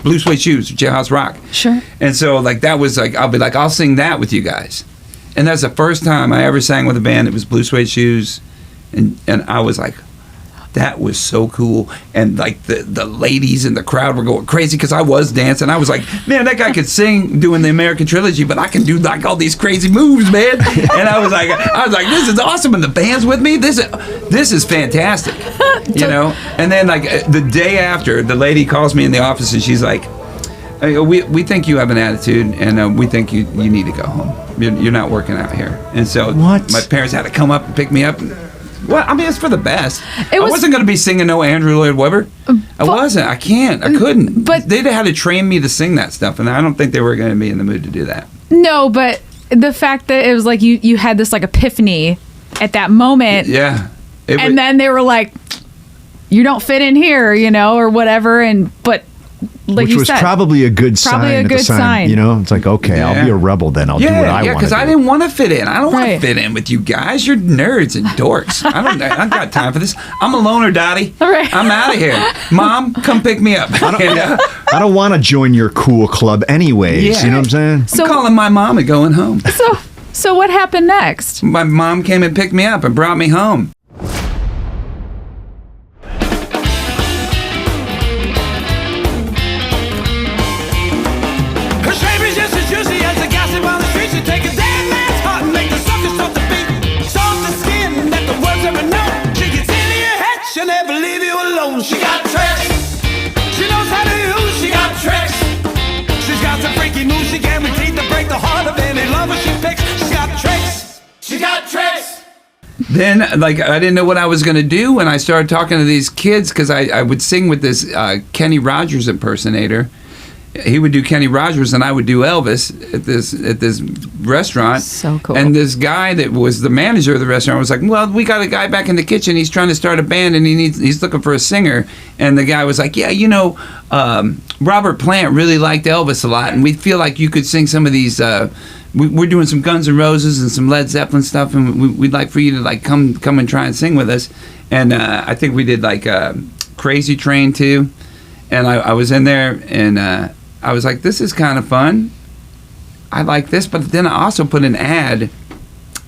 Blue Suede Shoes, Jailhouse Rock. Sure. And so that was I'll be I'll sing that with you guys. And that's the first time I ever sang with a band that was Blue Suede Shoes. And I was that was so cool. And like the ladies in the crowd were going crazy because I was dancing. I was like, man, that guy could sing doing the American Trilogy, but I can do like all these crazy moves, man. And I was like, this is awesome. And the band's with me. This is fantastic, you know. And then like the day after, the lady calls me in the office and she's like, we think you have an attitude, and we think you need to go home. You're not working out here. And so my parents had to come up and pick me up. Well, I mean, it's for the best. I wasn't going to be singing no Andrew Lloyd Webber. I wasn't. I can't. I couldn't. But they'd had to train me to sing that stuff, and I don't think they were going to be in the mood to do that. No, but the fact that it was like you had this like epiphany at that moment. Yeah. Then they were like, you don't fit in here, you know, or whatever. But like which was probably a good sign. You know, it's like, okay, yeah. I'll be a rebel then. I'll do what I want to do. Yeah, because I didn't want to fit in. I don't want to fit in with you guys. You're nerds and dorks. I got time for this. I'm a loner, Dottie. Right. I'm out of here. Mom, come pick me up. I don't want to join your cool club anyways. Yeah. You know what I'm saying? I'm calling my mom and going home. So what happened next? My mom came and picked me up and brought me home. She got tricks. She knows how to use. She got tricks. She's got some freaky moves. She guaranteed to break the heart of any lover she picks. She got tricks. She got tricks. Then, like, I didn't know what I was going to do when I started talking to these kids because I would sing with this Kenny Rogers impersonator. He would do Kenny Rogers and I would do Elvis at this restaurant. So cool. And this guy that was the manager of the restaurant was like, well, we got a guy back in the kitchen. He's trying to start a band and he's looking for a singer. And the guy was like, yeah, you know, Robert Plant really liked Elvis a lot, and we feel like you could sing some of these. We're doing some Guns N' Roses and some Led Zeppelin stuff, and we'd like for you to like come and try and sing with us. And I think we did like Crazy Train too. And I was in there and. I was like, this is kind of fun. I like this. But then I also put an ad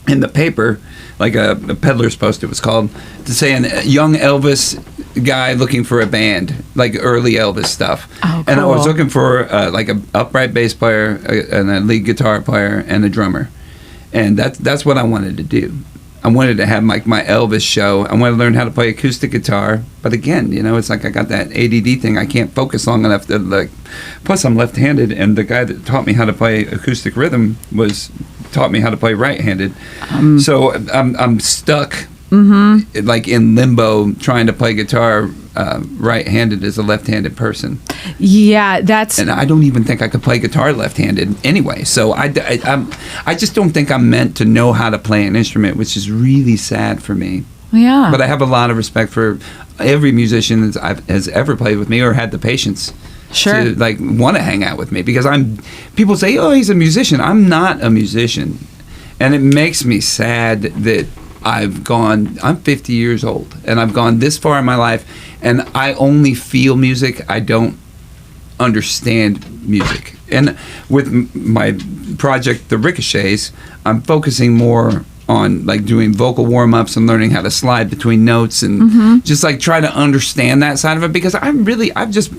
in the paper, like a peddler's post it was called, to say a young Elvis guy looking for a band, like early Elvis stuff. Oh, cool. And I was looking for like an upright bass player and a lead guitar player and a drummer. And that's what I wanted to do. I wanted to have like my Elvis show. I wanted to learn how to play acoustic guitar. But again, you know, it's like I got that ADD thing. I can't focus long enough to like. Plus, I'm left-handed, and the guy that taught me how to play acoustic rhythm taught me how to play right-handed. So I'm stuck, like in limbo, trying to play guitar right-handed as a left-handed person. Yeah, and I don't even think I could play guitar left-handed anyway. So I just don't think I'm meant to know how to play an instrument, which is really sad for me. Yeah. But I have a lot of respect for every musician that has ever played with me or had the patience to like want to hang out with me, because people say, oh, he's a musician. I'm not a musician, and it makes me sad that I'm 50 years old and I've gone this far in my life and I only feel music. I don't understand music. And with my project, the Ricochets, I'm focusing more on like doing vocal warm-ups and learning how to slide between notes and just like try to understand that side of it, because I've just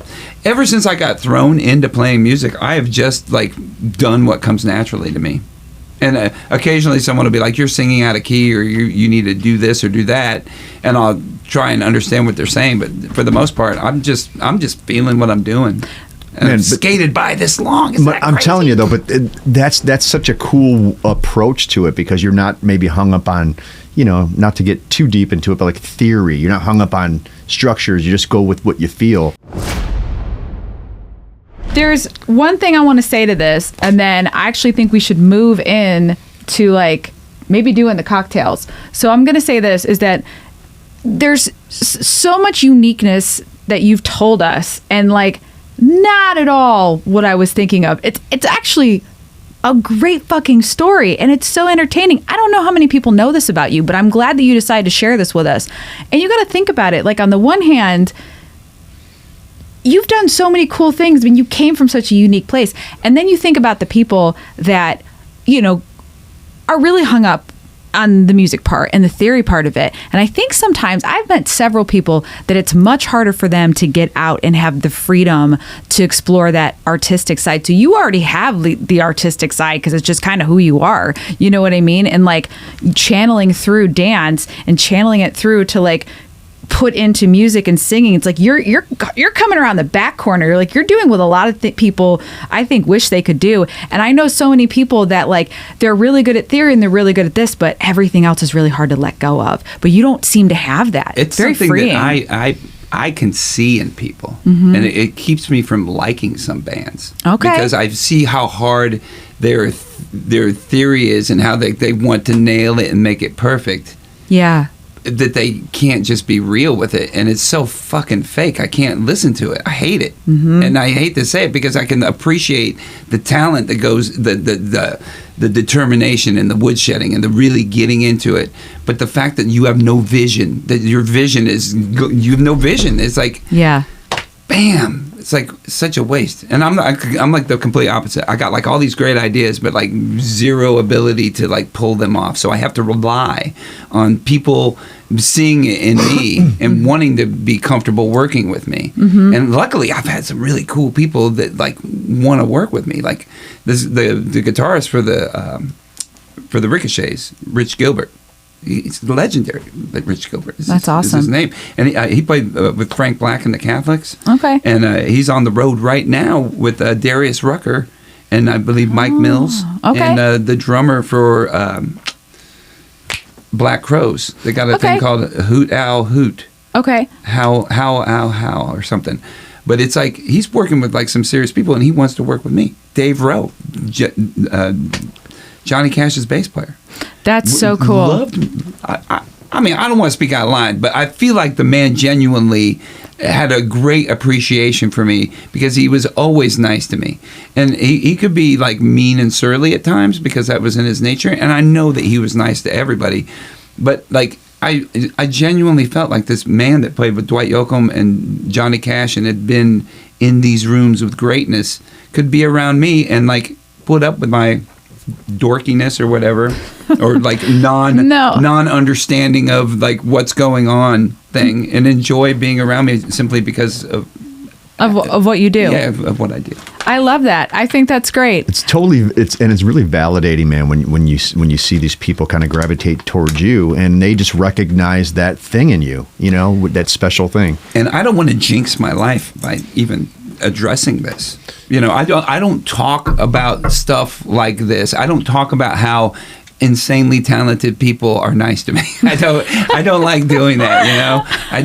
ever since I got thrown into playing music, I have just like done what comes naturally to me. And occasionally someone will be like, you're singing out of key, or you need to do this or do that, and I'll try and understand what they're saying, but for the most part I'm just feeling what I'm doing. And I've skated by this long. I'm telling you though, but that's such a cool approach to it, because you're not maybe hung up on, you know, not to get too deep into it, but like theory. You're not hung up on structures. You just go with what you feel. There's one thing I want to say to this, and then I actually think we should move in to like maybe doing the cocktails. So I'm going to say this, is that there's so much uniqueness that you've told us, and like not at all what I was thinking of. It's actually a great fucking story, and it's so entertaining. I don't know how many people know this about you, but I'm glad that you decided to share this with us. And you got to think about it. Like, on the one hand, you've done so many cool things. I mean, you came from such a unique place. And then you think about the people that, you know, are really hung up on the music part and the theory part of it. And I think sometimes I've met several people that it's much harder for them to get out and have the freedom to explore that artistic side. So you already have the artistic side because it's just kind of who you are. You know what I mean? And like channeling through dance and channeling it through to like put into music and singing. It's like you're coming around the back corner. You're doing what a lot of people I think wish they could do. And I know so many people that like they're really good at theory and they're really good at this, but everything else is really hard to let go of. But you don't seem to have that. It's very something freeing. that I can see in people, and it keeps me from liking some bands. Okay, because I see how hard their theory is and how they want to nail it and make it perfect. Yeah. That they can't just be real with it, and it's so fucking fake. I can't listen to it. I hate it, and I hate to say it because I can appreciate the talent that goes, the determination and the woodshedding and the really getting into it. But the fact that you have no vision, that your vision is you have no vision. It's like bam. It's like such a waste. And I'm like the complete opposite. I got like all these great ideas, but like zero ability to like pull them off. So I have to rely on people seeing it in me and wanting to be comfortable working with me. And luckily I've had some really cool people that like want to work with me. Like this, the guitarist for the Ricochets, Rich Gilbert. He's legendary, but Rich Gilbert. That's awesome. Is his name, and he played with Frank Black and the Catholics. Okay, and he's on the road right now with Darius Rucker, and I believe Mike Mills. Okay, and the drummer for Black Crows. They got a thing called Hoot Owl Hoot. Okay, How Owl or something. But it's like he's working with like some serious people, and he wants to work with me. Dave Rowe, Johnny Cash's bass player. That's so cool. I mean, I don't want to speak out of line, but I feel like the man genuinely had a great appreciation for me because he was always nice to me. And he could be like mean and surly at times because that was in his nature. And I know that he was nice to everybody. But like, I genuinely felt like this man that played with Dwight Yoakam and Johnny Cash and had been in these rooms with greatness could be around me and like put up with my dorkiness or whatever, or like non-understanding of like what's going on thing, and enjoy being around me simply because of what you do. Yeah, of what I do. I love that. I think that's great. It's really validating, man, when you see these people kind of gravitate towards you and they just recognize that thing in you, you know, that special thing. And I don't want to jinx my life by even addressing this. You know, I don't talk about stuff like this. I don't talk about how insanely talented people are nice to me. I don't like doing that, you know. I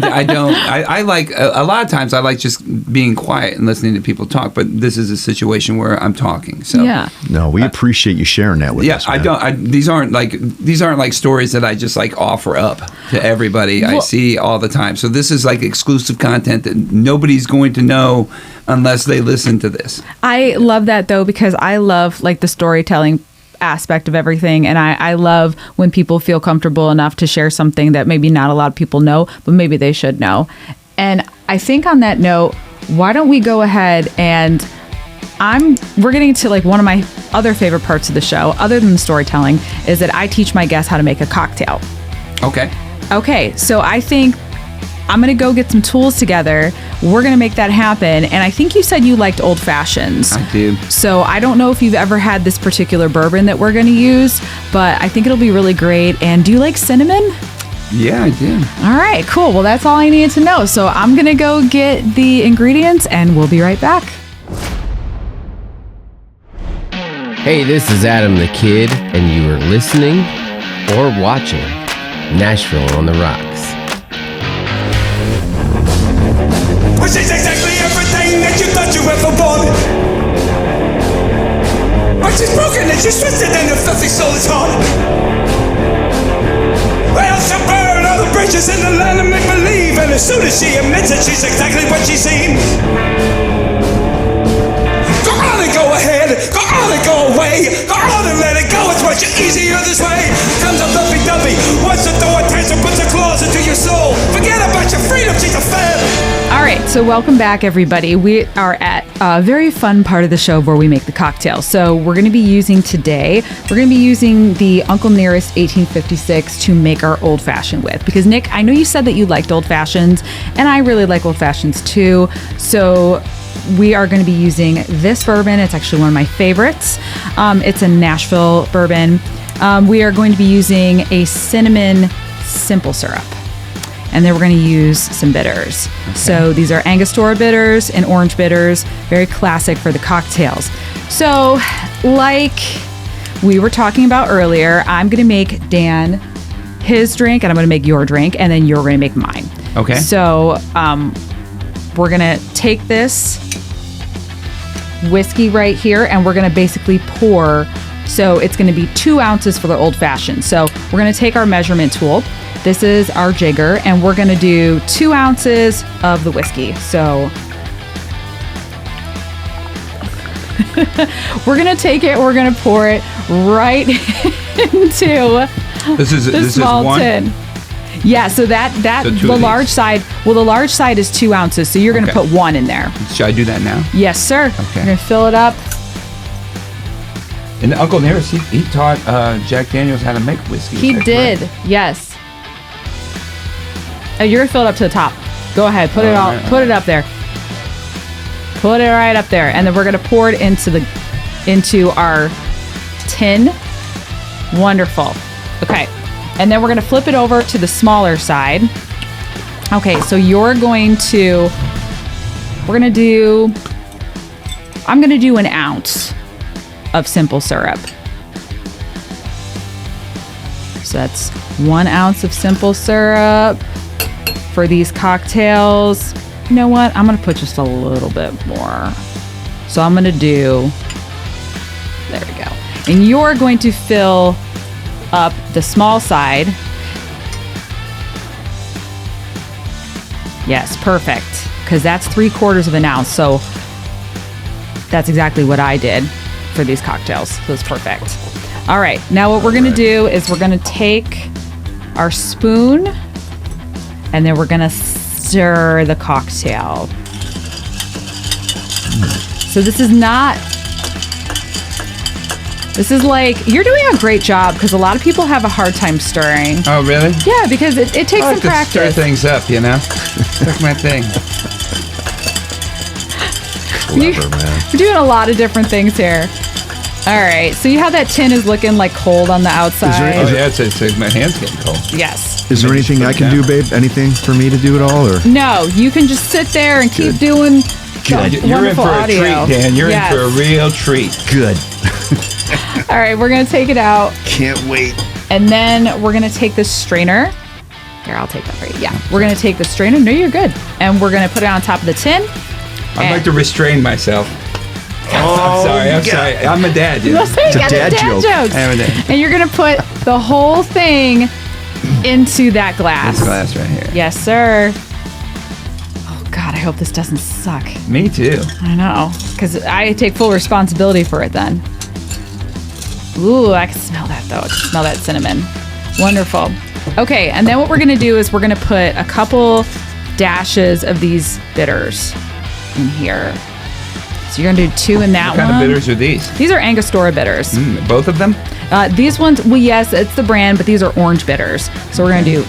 like a lot of times I like just being quiet and listening to people talk, but this is a situation where I'm talking. So yeah. No, we appreciate you sharing that with us. Yeah, these aren't like stories that I just like offer up to everybody. I see all the time. So this is like exclusive content that nobody's going to know unless they listen to this. I love that though, because I love like the storytelling aspect of everything, and I love when people feel comfortable enough to share something that maybe not a lot of people know, but maybe they should know. And I think on that note, why don't we go ahead and we're getting to like one of my other favorite parts of the show, other than the storytelling, is that I teach my guests how to make a cocktail. Okay, so I think I'm going to go get some tools together. We're going to make that happen. And I think you said you liked old fashions. I do. So I don't know if you've ever had this particular bourbon that we're going to use, but I think it'll be really great. And do you like cinnamon? Yeah, I do. All right, cool. Well, that's all I needed to know. So I'm going to go get the ingredients and we'll be right back. Hey, this is Adam the Kid, and you are listening or watching Nashville on the Rocks. Well, she's exactly everything that you thought you ever wanted. But she's broken and she's twisted and her filthy soul is haunted. Well, she'll burn all the bridges in the land of make-believe, and as soon as she admits it, she's exactly what she seems. Go on and go ahead, go on and go away, go on and let it go, it's much easier this way. Comes a lovey-dovey, wants to throw a tantrum, puts her claws into your soul. Forget about your freedom, she's a fan. All right, So welcome back, everybody. We are at a very fun part of the show where we make the cocktail. So we're going to be using the Uncle Nearest 1856 to make our old fashioned with. Because Nick, I know you said that you liked old fashions, and I really like old fashions too. So we are going to be using this bourbon. It's actually one of my favorites. It's a Nashville bourbon. We are going to be using a cinnamon simple syrup. And then we're going to use some bitters. Okay. So these are Angostura bitters and orange bitters, very classic for the cocktails. So like we were talking about earlier, I'm going to make Dan his drink and I'm going to make your drink and then you're going to make mine. Okay. So we're going to take this whiskey right here and we're going to basically pour. So it's going to be 2 ounces for the old fashioned. So we're going to take our measurement tool. This is our jigger, and we're gonna do 2 ounces of the whiskey. So we're gonna take it, we're gonna pour it right into the small tin. Yeah, so the large side, the large side is 2 ounces, so you're gonna put 1 in there. Should I do that now? Yes, sir. Okay. You're gonna fill it up. And Uncle Nearest, he taught Jack Daniels how to make whiskey. He did, correct? Yes. Oh, you're gonna fill it up to the top. Go ahead, put it up there. Put it right up there, and then we're gonna pour it into our tin. Wonderful. Okay, and then we're gonna flip it over to the smaller side. Okay, so I'm gonna do 1 ounce of simple syrup. So that's 1 ounce of simple syrup. For these cocktails, you know what? I'm gonna put just a little bit more. So I'm gonna do, there we go. And you're going to fill up the small side. Yes, perfect. Because that's 3/4 of an ounce. So that's exactly what I did for these cocktails. So it's perfect. All right, now what we're gonna do is we're gonna take our spoon and then we're gonna stir the cocktail. So this is like, you're doing a great job because a lot of people have a hard time stirring. Oh, really? Yeah, because it takes some practice. Stir things up, you know? That's my thing. Clever, man. You're doing a lot of different things here. All right, so you have that tin is looking like cold on the outside. Oh, yeah, it's my hand's getting cold. Yes. Is there anything I can do, babe? Anything for me to do at all? Or no, you can just sit there and keep doing You're in for audio. A treat, Dan. You're in for a real treat. Good. All right, we're going to take it out. Can't wait. And then we're going to take this strainer. Here, I'll take that for you. Yeah, we're going to take the strainer. No, you're good. And we're going to put it on top of the tin. I'd like to restrain myself. Oh, I'm sorry. I'm a dad. You know? It's a dad joke. Jokes. I am a dad. And you're going to put the whole thing into that glass. This glass right here. Yes, sir. Oh, God, I hope this doesn't suck. Me too. I know, because I take full responsibility for it then. Ooh, I can smell that, though. I can smell that cinnamon. Wonderful. Okay, and then what we're going to do is we're going to put a couple dashes of these bitters in here. So you're going to do 2 in that one. What kind of bitters are these? These are Angostura bitters. Both of them? These ones, well, yes, it's the brand, but these are orange bitters. So we're going to do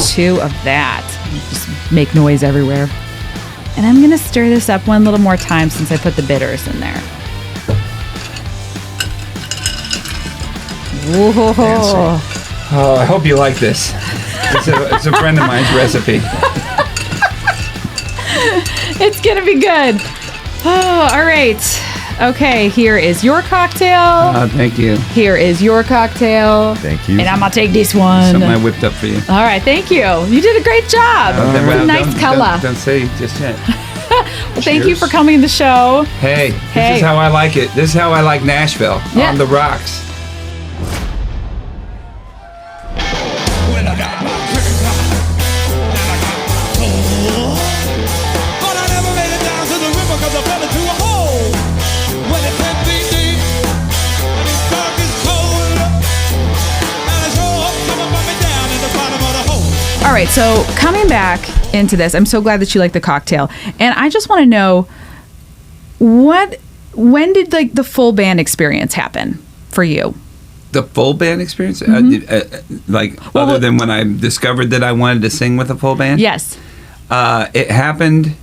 2 of that. Just make noise everywhere. And I'm going to stir this up one little more time since I put the bitters in there. Whoa. Oh, I hope you like this. It's a friend of mine's recipe. It's going to be good. Oh, all right. Okay, here is your cocktail. Thank you. Here is your cocktail. Thank you. And I'm going to take this one. Something I whipped up for you. All right, thank you. You did a great job. It's a nice color. Don't say just yet. Well, thank you for coming to the show. Hey, this is how I like it. This is how I like Nashville. Yeah. On the rocks. When I got my credit card, and I got my soul. But I never made it down to the river because I fell into a hole. When it can't be deep, and it's dark, it's cold, and I show up, come up me down in the bottom of the hole. All right, right, so coming back into this, I'm so glad that you like the cocktail. And I just want to know, when did like the full band experience happen for you? The full band experience? Other than when I discovered that I wanted to sing with a full band? Yes. It happened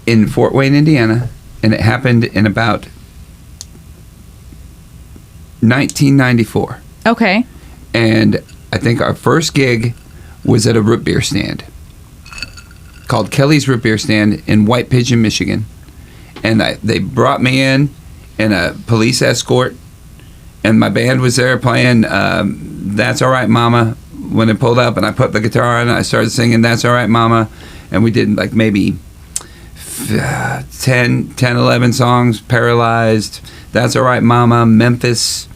in Fort Wayne, Indiana, and it happened in about 1994. Okay. And I think our first gig was at a root beer stand called Kelly's Root Beer Stand in White Pigeon, Michigan. And they brought me in a police escort, and my band was there playing That's All Right Mama. When it pulled up and I put the guitar on, I started singing That's All Right Mama, and we did like maybe 10, 11 songs. Paralyzed, That's All Right Mama, Memphis,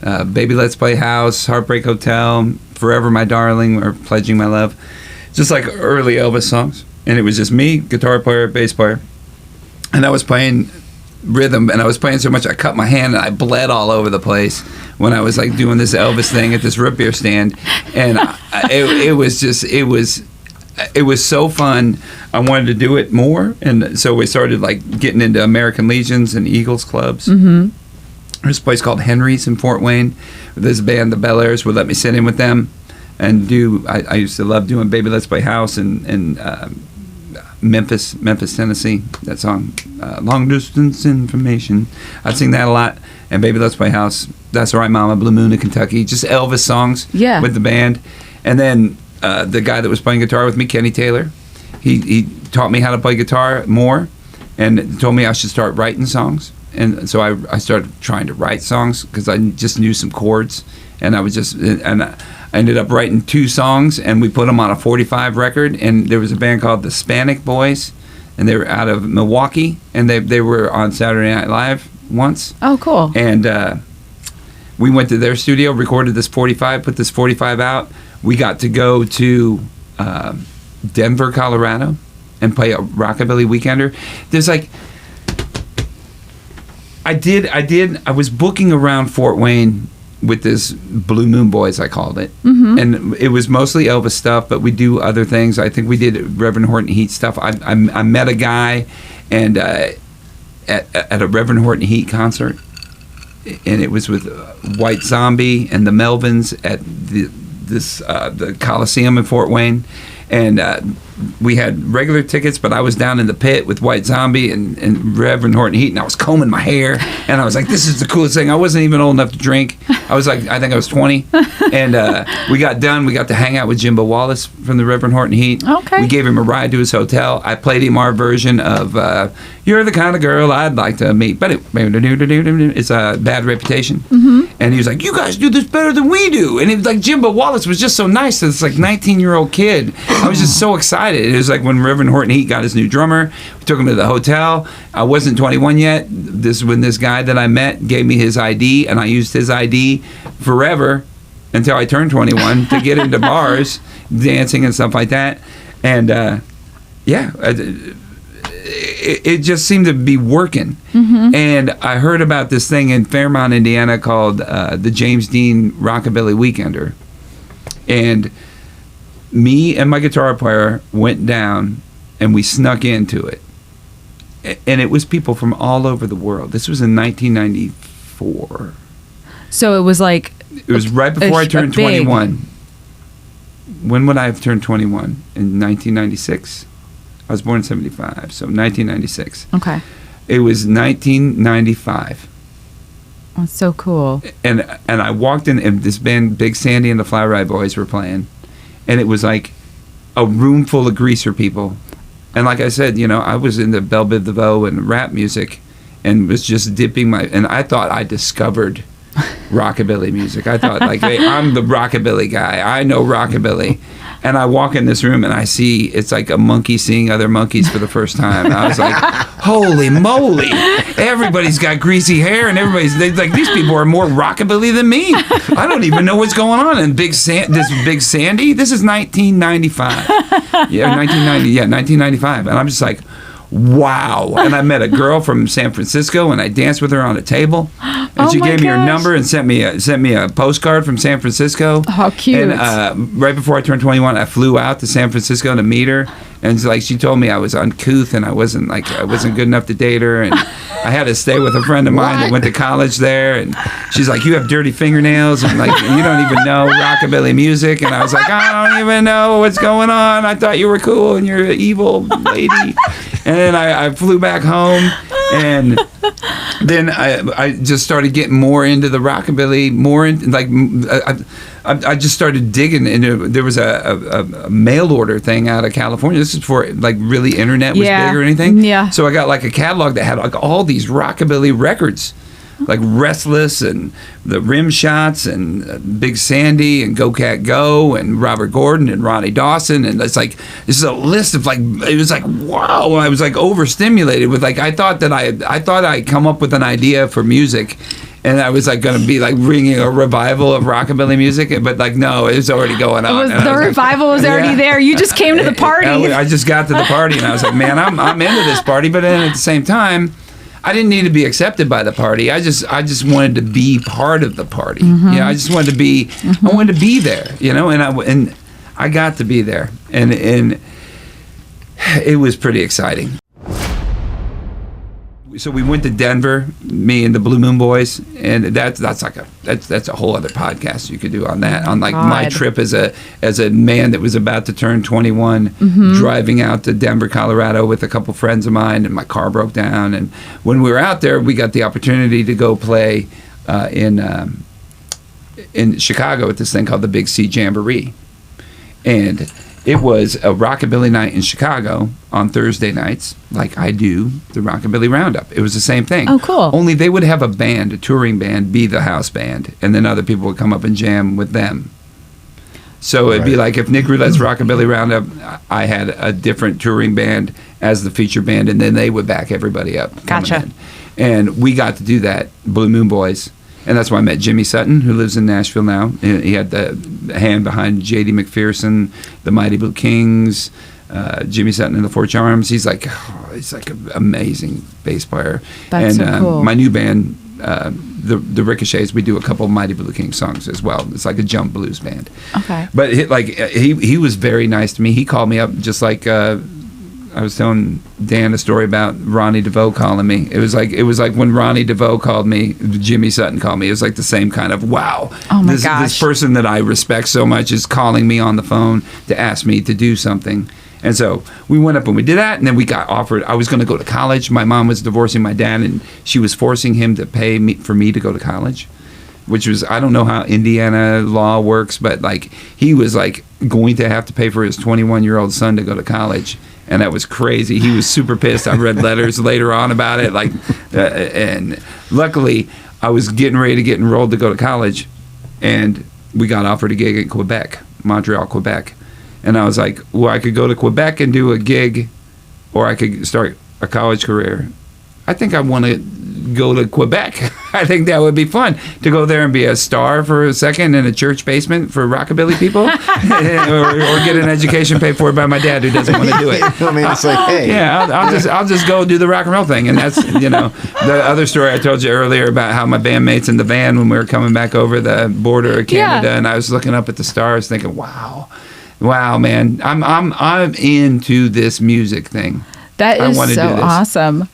Baby Let's Play House, Heartbreak Hotel, Forever My Darling, or Pledging My Love. Just like early Elvis songs. And it was just me, guitar player, bass player. And I was playing rhythm, and I was playing so much I cut my hand and I bled all over the place when I was like doing this Elvis thing at this root beer stand. And it was so fun. I wanted to do it more, and so we started like getting into American Legions and Eagles clubs. Mm-hmm. There's a place called Henry's in Fort Wayne. This band, the Bel Airs, would let me sit in with them and do. I used to love doing Baby Let's Play House and Memphis, Tennessee. That song, Long Distance Information. I'd sing that a lot. And Baby Let's Play House, That's All Right Mama, Blue Moon of Kentucky. Just Elvis songs with the band. And then the guy that was playing guitar with me, Kenny Taylor, he taught me how to play guitar more and told me I should start writing songs. And so I started trying to write songs because I just knew some chords. And I ended up writing 2 songs, and we put them on a 45 record. And there was a band called the Spanic Boys, and they were out of Milwaukee, and they were on Saturday Night Live once. Oh, cool. And we went to their studio, recorded this 45, put this 45 out. We got to go to Denver, Colorado, and play a Rockabilly Weekender. There's like, I was booking around Fort Wayne with this Blue Moon Boys, I called it. Mm-hmm. And it was mostly Elvis stuff, but we do other things. I think we did Reverend Horton Heat stuff. I met a guy and at a Reverend Horton Heat concert, and it was with White Zombie and the Melvins at the Coliseum in Fort Wayne. And we had regular tickets, but I was down in the pit with White Zombie and Reverend Horton Heat, and I was combing my hair, and I was like, this is the coolest thing. I wasn't even old enough to drink. I was like, I think I was 20. And we got done. We got to hang out with Jimbo Wallace from the Reverend Horton Heat. Okay. We gave him a ride to his hotel. I played him our version of You're the Kind of Girl I'd Like to Meet. But it's a Bad Reputation. Mm-hmm. And he was like, you guys do this better than we do. And it was like Jimbo Wallace was just so nice to this like 19-year-old kid. I was just so excited. It was like when Reverend Horton Heat got his new drummer. We took him to the hotel. I wasn't 21 yet. This is when this guy that I met gave me his ID, and I used his ID forever until I turned 21 to get into bars, dancing and stuff like that. And it just seemed to be working. Mm-hmm. And I heard about this thing in Fairmont, Indiana called the James Dean Rockabilly Weekender. And me and my guitar player went down and we snuck into it. And it was people from all over the world. This was in 1994. So it was like... It was right before I turned 21. When would I have turned 21? In 1996? I was born in 75, so 1996. Okay. It was 1995. That's so cool. And I walked in, and this band, Big Sandy and the Fly Ride Boys, were playing. And it was like a room full of greaser people. And like I said, I was into Belle Biv DeVoe and rap music and was just dipping and I thought I discovered rockabilly music. I thought, like, hey, I'm the rockabilly guy. I know rockabilly. And I walk in this room and I see it's like a monkey seeing other monkeys for the first time. And I was like, holy moly. Everybody's got greasy hair and these people are more rockabilly than me. I don't even know what's going on. And Big Sandy, this is 1995. Yeah, 1995. And I'm just like, wow. And I met a girl from San Francisco, and I danced with her on a table. And she gave me her number and sent me a postcard from San Francisco. How cute. And right before I turned 21, I flew out to San Francisco to meet her. And like she told me I was uncouth and I wasn't good enough to date her, and I had to stay with a friend of mine that went to college there, and she's like, you have dirty fingernails and like you don't even know rockabilly music. And I was like, I don't even know what's going on. I thought you were cool and you're an evil lady. And then I flew back home, and then I just started getting more into the rockabilly, more in, like I just started digging into. There was a mail order thing out of California. This is before like really internet was big or anything. Yeah. So I got like a catalog that had like all these rockabilly records, like Restless and the Rim Shots and Big Sandy and Go Cat Go and Robert Gordon and Ronnie Dawson, and it's like this is a list of like, it was like wow. I was like overstimulated with like I thought I'd come up with an idea for music. And I was like going to be like bringing a revival of rockabilly music, but like no, it was already going on. The revival was already there. You just came to the party. I just got to the party, and I was like, man, I'm into this party. But then at the same time, I didn't need to be accepted by the party. I just wanted to be part of the party. Mm-hmm. I just wanted to be. I wanted to be there. And I got to be there, and it was pretty exciting. So we went to Denver, me and the Blue Moon Boys, and that's a whole other podcast you could do on that. On like my trip as a man that was about to turn 21, driving out to Denver, Colorado with a couple friends of mine, and my car broke down. And when we were out there, we got the opportunity to go play in Chicago at this thing called the Big C Jamboree, and it was a rockabilly night in Chicago on Thursday nights, like I do the Rockabilly Roundup. It was the same thing. Oh, cool. Only they would have a band, a touring band, be the house band, and then other people would come up and jam with them. So it'd be like if Nic Roulette's Rockabilly Roundup, I had a different touring band as the feature band, and then they would back everybody up. Gotcha. And we got to do that, Blue Moon Boys. And that's why I met Jimmy Sutton, who lives in Nashville now. He had the hand behind J.D. McPherson, the Mighty Blue Kings, Jimmy Sutton and the Four Charms. He's like an amazing bass player. That's so cool. My new band, the Ricochets, we do a couple of Mighty Blue King songs as well. It's like a jump blues band. Okay. But he was very nice to me. He called me up just like I was telling Dan a story about Ronnie DeVoe calling me. It was like when Ronnie DeVoe called me, Jimmy Sutton called me. It was like the same kind of wow. Oh my gosh. This person that I respect so much is calling me on the phone to ask me to do something. And so we went up and we did that, and then we got offered. I was going to go to college. My mom was divorcing my dad, and she was forcing him to pay me for me to go to college, which was, I don't know how Indiana law works, but like he was like going to have to pay for his 21-year-old son to go to college. And that was crazy. He was super pissed. I read letters later on about it. And luckily, I was getting ready to get enrolled to go to college, and we got offered a gig in Quebec, Montreal, Quebec. And I was like, well, I could go to Quebec and do a gig, or I could start a college career. I think I want to go to Quebec. I think that would be fun to go there and be a star for a second in a church basement for rockabilly people, or get an education paid for by my dad who doesn't want to do it. I mean, it's like, hey, yeah, I'll just go do the rock and roll thing. And that's the other story I told you earlier about how my bandmates in the van when we were coming back over the border of Canada, and I was looking up at the stars, thinking, wow, man, I'm into this music thing. That is so awesome.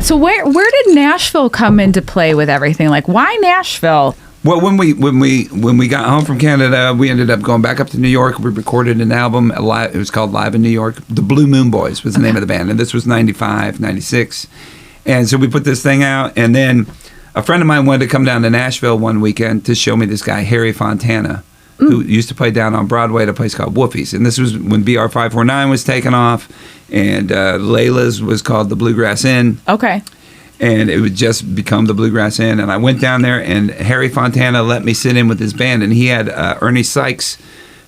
So where did Nashville come into play with everything? Like, why Nashville? Well, when we got home from Canada, we ended up going back up to New York. We recorded an album. It was called Live in New York. The Blue Moon Boys was the name of the band, and this was 95, 96. And so we put this thing out, and then a friend of mine wanted to come down to Nashville one weekend to show me this guy, Harry Fontana, who used to play down on Broadway at a place called Woofie's. And this was when BR 549 was taken off, and Layla's was called the Bluegrass Inn. Okay. And it would just become the Bluegrass Inn. And I went down there, and Harry Fontana let me sit in with his band. And he had Ernie Sykes,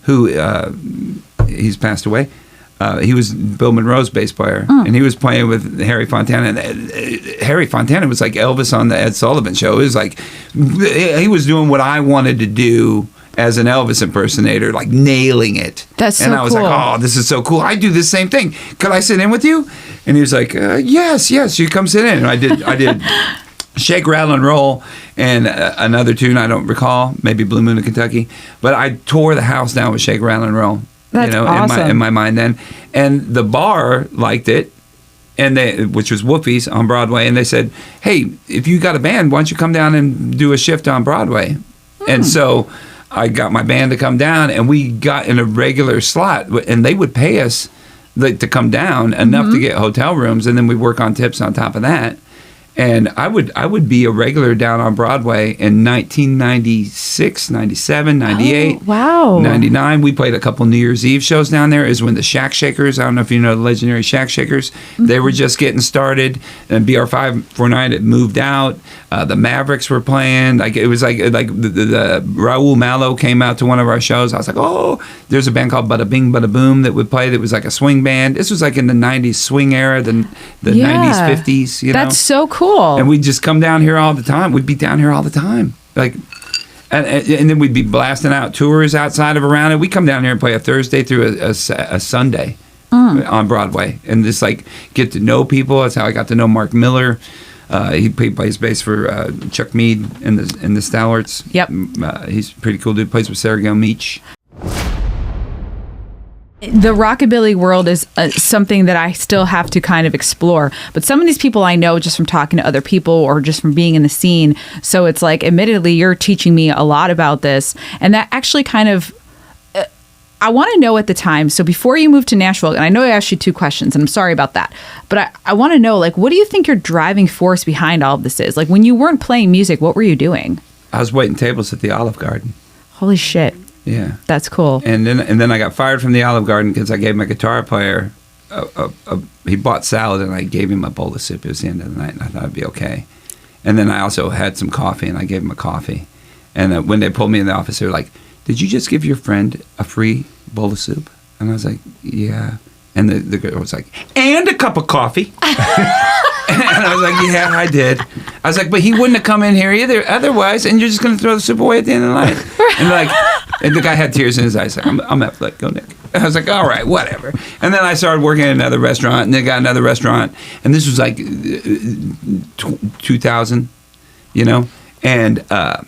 who he's passed away. He was Bill Monroe's bass player, and he was playing with Harry Fontana. And Harry Fontana was like Elvis on the Ed Sullivan Show. It was like he was doing what I wanted to do as an Elvis impersonator, like nailing it. That's so And I was cool. like, oh, this is so cool. I do the same thing. Could I sit in with you? And he was like, yes. You come sit in. And I did Shake, Rattle, and Roll, and another tune I don't recall, maybe Blue Moon of Kentucky. But I tore the house down with Shake, Rattle, and Roll. That's awesome. In my mind then. And the bar liked it, which was Whoopi's on Broadway, and they said, hey, if you got a band, why don't you come down and do a shift on Broadway? And so I got my band to come down, and we got in a regular slot, and they would pay us to come down enough to get hotel rooms, and then we work on tips on top of that. And I would be a regular down on Broadway in 1996, 97, 98. Oh, wow. 99. We played a couple New Year's Eve shows down there. Is when the Shack Shakers, I don't know if you know the legendary Shack Shakers, they were just getting started. And BR549 had moved out. The Mavericks were playing. Like it was like the Raul Malo came out to one of our shows. I was like, oh, there's a band called Bada Bing Bada Boom that would play. That was like a swing band. This was like in the 90s swing era, the 90s, 50s. You know? That's so cool. And we'd just come down here all the time. We'd be down here all the time. Like, and then we'd be blasting out tours outside of around it. We come down here and play a Thursday through a Sunday on Broadway, and just like get to know people. That's how I got to know Mark Miller. He plays bass for Chuck Mead and the Stalwarts. Yep. He's a pretty cool dude. Plays with Sarah Gale Meach. The rockabilly world is something that I still have to kind of explore. But some of these people I know just from talking to other people or just from being in the scene. So it's like, admittedly, you're teaching me a lot about this. And that actually kind of, I want to know at the time. So before you moved to Nashville, and I know I asked you 2 questions, and I'm sorry about that. But I want to know, like, what do you think your driving force behind all of this is? Like, when you weren't playing music, what were you doing? I was waiting tables at the Olive Garden. Holy shit. Yeah, that's cool. And then I got fired from the Olive Garden because I gave my guitar player he bought salad and I gave him a bowl of soup. It was the end of the night, and I thought it'd be okay. And then I also had some coffee, and I gave him a coffee. And when they pulled me in the office, they were like, "Did you just give your friend a free bowl of soup?" And I was like, "Yeah." And the girl was like, "And a cup of coffee." And I was like, "Yeah, I did." I was like, "But he wouldn't have come in here either otherwise, and you're just going to throw the soup away at the end of the night." And the guy had tears in his eyes. Like, I'm at like, go Nick. And I was like, all right, whatever. And then I started working at another restaurant, and then got another restaurant. And this was like 2000, you know? And I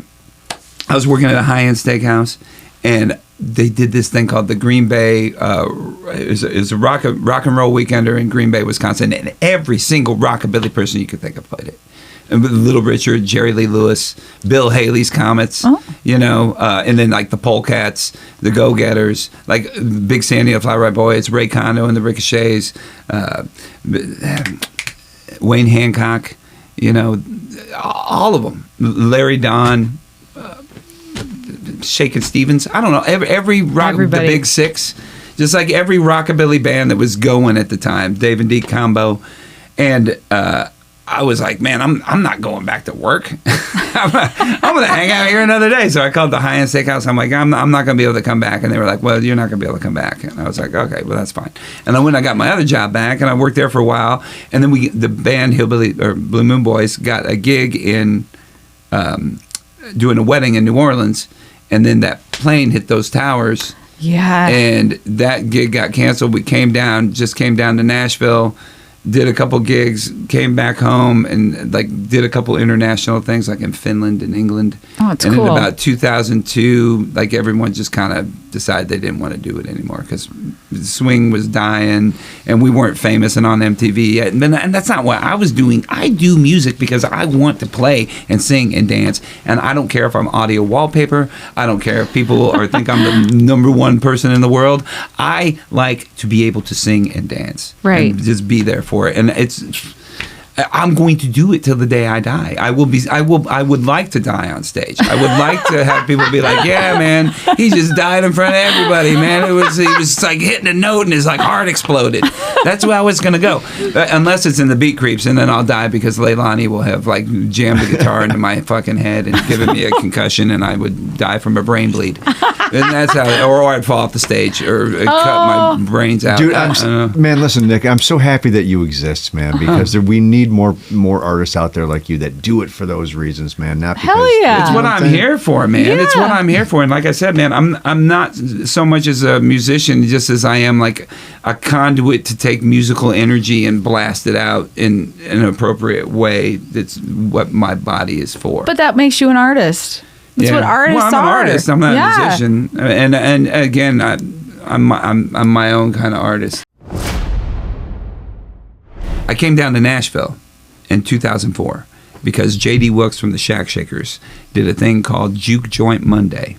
was working at a high-end steakhouse, and they did this thing called the Green Bay, it was a rock and roll weekender in Green Bay, Wisconsin, and every single rockabilly person you could think of played it. And Little Richard, Jerry Lee Lewis, Bill Haley's Comets, you know, and then like the Polecats, the Go-Getters, like Big Sandy and the Fly Right Boys, Ray Kondo and the Ricochets, Wayne Hancock, you know, all of them, Larry Don, Shakin' Stevens, I don't know, every the Big Six, just like every rockabilly band that was going at the time, Dave and Deke combo, and I was like, man, I'm not going back to work. I'm going to hang out here another day. So I called the high-end steakhouse. I'm like, I'm not going to be able to come back. And they were like, well, you're not going to be able to come back. And I was like, okay, well, that's fine. And then when I got my other job back, and I worked there for a while, and then the band Hillbilly or Blue Moon Boys got a gig in doing a wedding in New Orleans, and then that plane hit those towers. Yeah. And that gig got canceled. We came down to Nashville, did a couple gigs, came back home, and like did a couple international things like in Finland and England. Oh, it's cool. And in about 2002, like everyone just kind of decided they didn't want to do it anymore because swing was dying and we weren't famous and on MTV yet. And that's not what I was doing. I do music because I want to play and sing and dance. And I don't care if I'm audio wallpaper. I don't care if people think I'm the number one person in the world. I like to be able to sing and dance. Right. And just be there for it. And I'm going to do it till the day I die. I would like to die on stage. I would like to have people be like, yeah, man, he just died in front of everybody, man. He was like hitting a note and his like heart exploded. That's where I was going to go. Unless it's in the Beat Creeps, and then I'll die because Leilani will have like jammed the guitar into my fucking head and given me a concussion, and I would die from a brain bleed. And that's how, or I'd fall off the stage or cut my brains out. Dude, man, listen, Nick, I'm so happy that you exist, man, because we need more artists out there like you that do it for those reasons, man. Not because it's what I'm here for, man. Yeah. It's what I'm here for. And like I said, man, I'm not so much as a musician, just as I am like a conduit to take musical energy and blast it out in an appropriate way. That's what my body is for. But that makes you an artist. That's what artists are. I'm an artist. I'm not a musician. And again, I'm my own kind of artist. I came down to Nashville in 2004 because J.D. Wilkes from the Shack Shakers did a thing called Juke Joint Monday,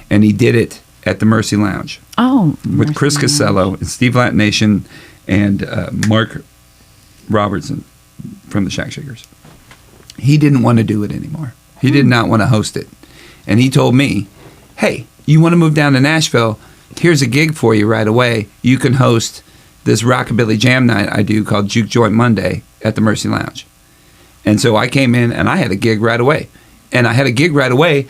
and he did it at the Mercy Lounge. With Chris Casello and Steve Latin Nation and Mark Robertson from the Shack Shakers. He didn't want to do it anymore. He did not want to host it. And he told me, hey, you want to move down to Nashville? Here's a gig for you right away. You can host this Rockabilly jam night I do called Juke Joint Monday at the Mercy Lounge. And so I came in and I had a gig right away. And I had a gig right away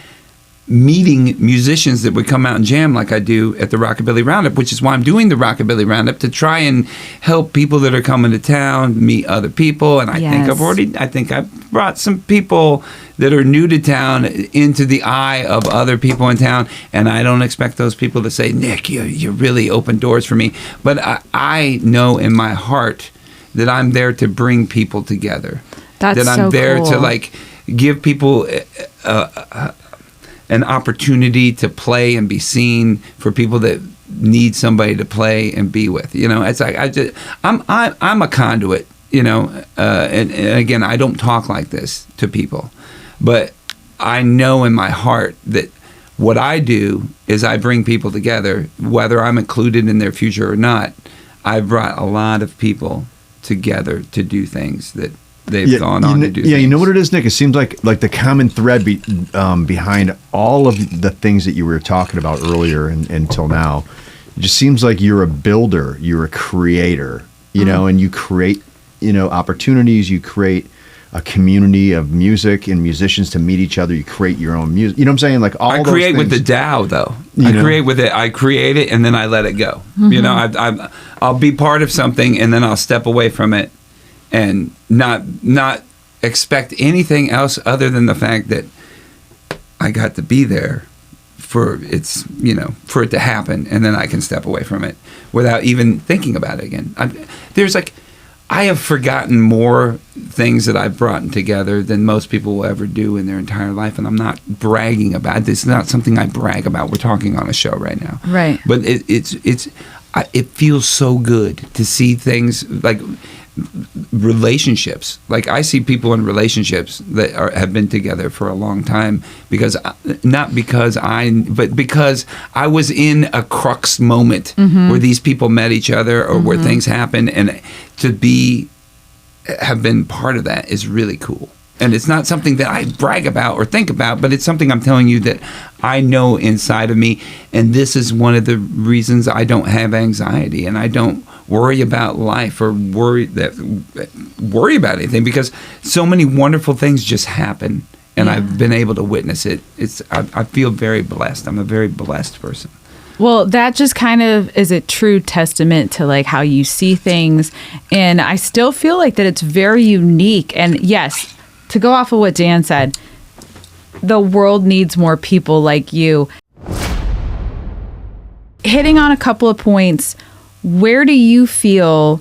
meeting musicians that would come out and jam like I do at the Rockabilly Roundup, which is why I'm doing the Rockabilly Roundup, to try and help people that are coming to town meet other people. And I think I've brought some people that are new to town into the eye of other people in town. And I don't expect those people to say, Nick, you really opened doors for me. But I know in my heart that I'm there to bring people together. That I'm there to like give people an opportunity to play and be seen for people that need somebody to play and be with. You know, it's like I'm a conduit. You know, and again, I don't talk like this to people, but I know in my heart that what I do is I bring people together, whether I'm included in their future or not. I've brought a lot of people together to do things that they've gone on to do. Yeah, you know what it is, Nick? It seems like the common thread behind all of the things that you were talking about earlier and until now, it just seems like you're a builder, you're a creator, you know, and you create, you know, opportunities, you create a community of music and musicians to meet each other. You create your own music. You know what I'm saying? Like all those create things. with the DAO, though. I create it and then I let it go. You know, I'll be part of something and then I'll step away from it and not expect anything else other than the fact that I got to be there for for it to happen, and then I can step away from it without even thinking about it again. I have forgotten more things that I've brought together than most people will ever do in their entire life, and I'm not bragging about it. This is not something I brag about. We're talking on a show right now, right? But it feels so good to see things like relationships. Like I see people in relationships that have been together for a long time because I was in a crux moment where these people met each other or where things happened, and to have been part of that is really cool. And it's not something that I brag about or think about, but it's something I'm telling you that I know inside of me. And this is one of the reasons I don't have anxiety and I don't worry about life or worry about anything, because so many wonderful things just happen, and I've been able to witness it. I feel very blessed. I'm a very blessed person. Well, that just kind of is a true testament to like how you see things. And I still feel like that it's very unique. And yes, to go off of what Dan said, the world needs more people like you. Hitting on a couple of points, where do you feel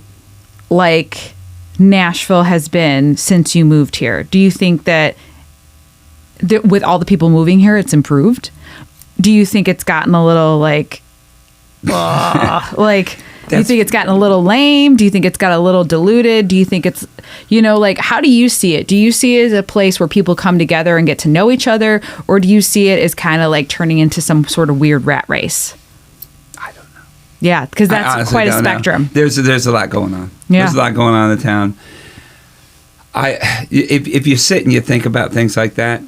like Nashville has been since you moved here? Do you think that with all the people moving here, it's improved? Do you think it's gotten a little like, do you think it's gotten a little lame? Do you think it's got a little diluted? Do you think it's, like, how do you see it? Do you see it as a place where people come together and get to know each other? Or do you see it as kind of like turning into some sort of weird rat race? I don't know. Yeah, because that's quite a spectrum. There's a lot going on. Yeah. There's a lot going on in the town. If you sit and you think about things like that,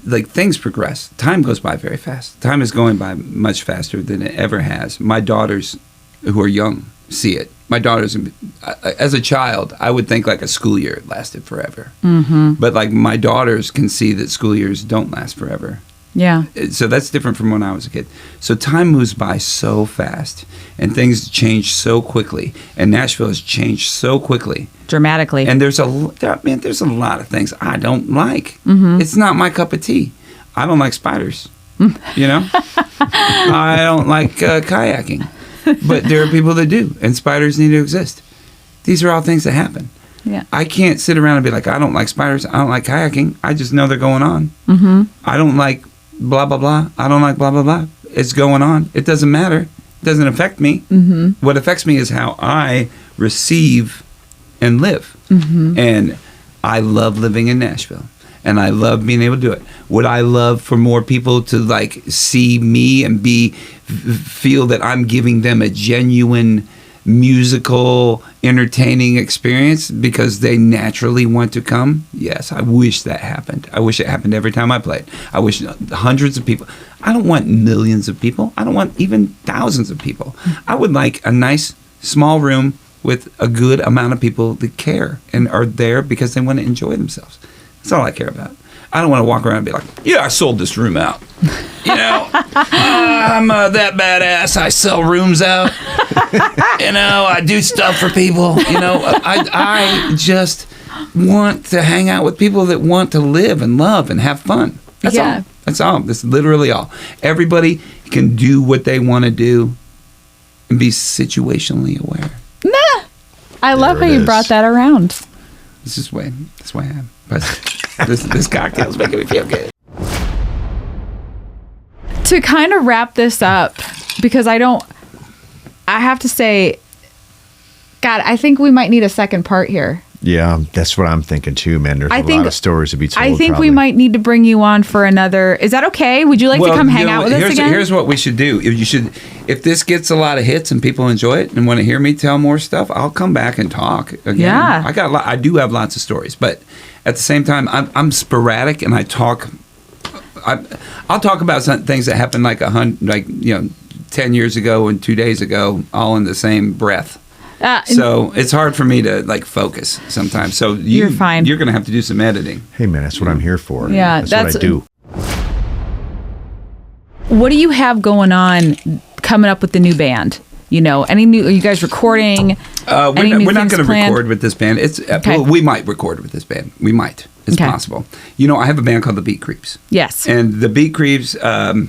like things progress. Time goes by very fast. Time is going by much faster than it ever has. My daughters, who are young, see it. My daughters, as a child, I would think like a school year lasted forever. But like my daughters can see that school years don't last forever. Yeah. So that's different from when I was a kid. So time moves by so fast, and things change so quickly, and Nashville has changed so quickly. Dramatically. And there's a lot of things I don't like. It's not my cup of tea. I don't like spiders. You know? I don't like kayaking. But there are people that do, and spiders need to exist. These are all things that happen. Yeah. I can't sit around and be like, I don't like spiders. I don't like kayaking. I just know they're going on. I don't like blah, blah, blah. I don't like blah, blah, blah. It's going on. It doesn't matter. It doesn't affect me. What affects me is how I receive and live. And I love living in Nashville. And I love being able to do it. Would I love for more people to like see me and feel that I'm giving them a genuine musical, entertaining experience because they naturally want to come? Yes, I wish that happened. I wish it happened every time I played. I wish hundreds of people. I don't want millions of people. I don't want even thousands of people. I would like a nice small room with a good amount of people that care and are there because they want to enjoy themselves. That's all I care about. I don't want to walk around and be like, yeah, I sold this room out. You know, I'm that badass. I sell rooms out. You know, I do stuff for people. You know, I just want to hang out with people that want to live and love and have fun. That's all. That's all. That's literally all. Everybody can do what they want to do and be situationally aware. Nah. I love how you brought that around. That's why I am. But this cocktail's making me feel good. To kind of wrap this up, because I have to say, God, I think we might need a second part here. Yeah, that's what I'm thinking too, man. There's a lot of stories to be told. I think probably. we might need to bring you on for another. Is that okay? Would you like to come hang out with us again? Here's what we should do. If this gets a lot of hits and people enjoy it and want to hear me tell more stuff, I'll come back and talk again. Yeah. I do have lots of stories, but at the same time, I'm sporadic and I talk. I'll talk about some things that happened 10 years ago and 2 days ago, all in the same breath. So it's hard for me to focus sometimes. So you're fine. You're going to have to do some editing. Hey man, that's what I'm here for. Yeah, that's what I do. What do you have going on coming up with the new band? You know, are you guys recording? We're not going to record with this band. Well, we might record with this band. We might. It's possible. You know, I have a band called the Beat Creeps. Yes. And the Beat Creeps, I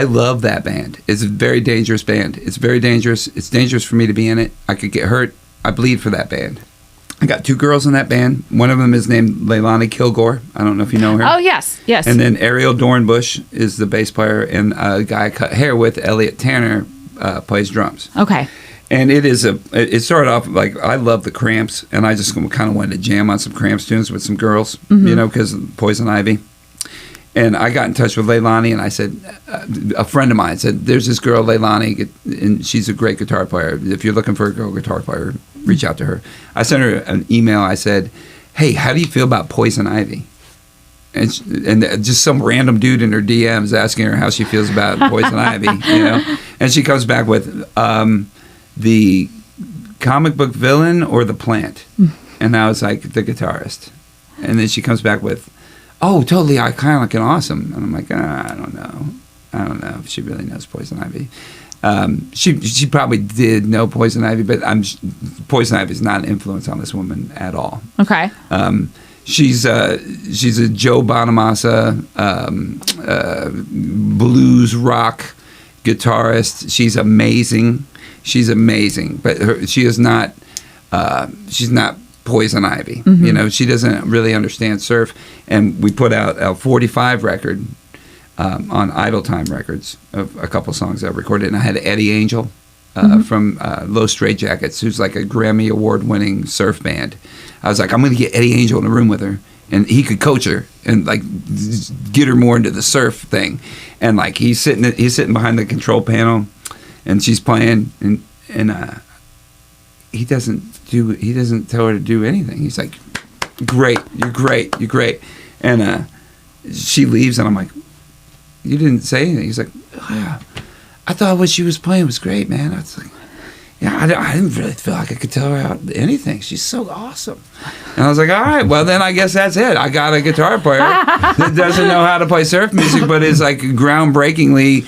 love that band. It's a very dangerous band. It's very dangerous. It's dangerous for me to be in it. I could get hurt. I bleed for that band. I got 2 girls in that band. One of them is named Leilani Kilgore. I don't know if you know her. Oh, yes. And then Ariel Dornbush is the bass player, and a guy I cut hair with, Elliot Tanner, plays drums. Okay. And it started off I love the Cramps, and I just kind of wanted to jam on some Cramps tunes with some girls, you know, because of Poison Ivy. And I got in touch with Leilani, and I said, a friend of mine said, there's this girl, Leilani, and she's a great guitar player. If you're looking for a girl guitar player, reach out to her. I sent her an email. I said, hey, how do you feel about Poison Ivy? And just some random dude in her DMs asking her how she feels about Poison Ivy, you know? And she comes back with the comic book villain or the plant. And I was like, the guitarist. And then she comes back with, oh, totally iconic and awesome. And I'm like, I don't know if she really knows Poison Ivy. She probably did know Poison Ivy, but Poison Ivy is not an influence on this woman at all. Okay. She's a Joe Bonamassa blues rock guitarist. She's amazing. But she is not. She's not Poison Ivy. You know, she doesn't really understand surf. And we put out a 45 record on Idle Time Records of a couple songs I recorded. And I had Eddie Angel from Low Straight Jackets, who's like a Grammy Award-winning surf band. I was like, I'm going to get Eddie Angel in a room with her, and he could coach her and get her more into the surf thing. And he's sitting behind the control panel, and she's playing, and he doesn't tell her to do anything. He's like, great, you're great. And she leaves, and I'm like, you didn't say anything. He's like, oh, yeah, I thought what she was playing was great, man. I was like, Yeah, I didn't really feel like I could tell her how anything. She's so awesome. And I was like, all right, well, then I guess that's it. I got a guitar player that doesn't know how to play surf music, but is like groundbreakingly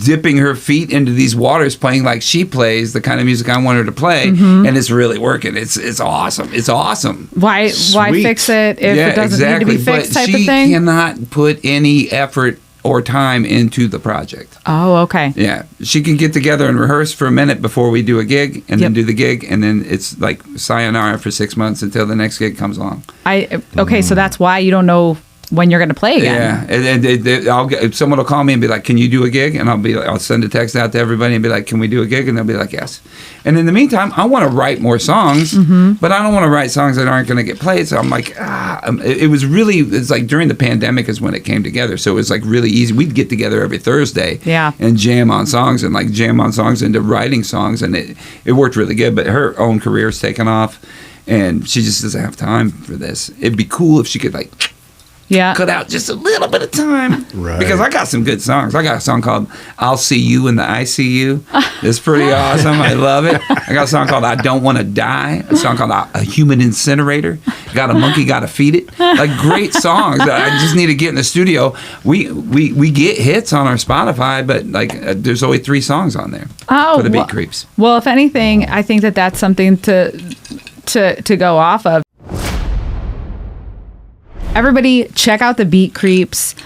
dipping her feet into these waters, playing like she plays, the kind of music I want her to play, and it's really working. It's awesome. It's awesome. Why fix it if it doesn't need to be fixed but type of thing? She cannot put any effort or time into the project. Oh, okay. Yeah. She can get together and rehearse for a minute before we do a gig, and then do the gig, and then it's like sayonara for 6 months until the next gig comes along. So that's why you don't know when you're going to play again. Yeah, and someone will call me and be like, "Can you do a gig?" And I'll send a text out to everybody and be like, "Can we do a gig?" And they'll be like, "Yes." And in the meantime, I want to write more songs, but I don't want to write songs that aren't going to get played. So I'm like, it's like during the pandemic is when it came together. So it was like really easy. We'd get together every Thursday, and jam on songs into writing songs, and it worked really good. But her own career's taken off, and she just doesn't have time for this. It'd be cool if she could cut out just a little bit of time. Right. Because I got some good songs. I got a song called I'll See You in the ICU. It's pretty awesome. I love it. I got a song called I Don't Want to Die. A song called A Human Incinerator. Got a Monkey, Gotta Feed It. Like great songs that I just need to get in the studio. We get hits on our Spotify, but there's only 3 songs on there for the Beat Creeps. Well, if anything, I think that's something to go off of. Everybody, check out the Beat Creeps.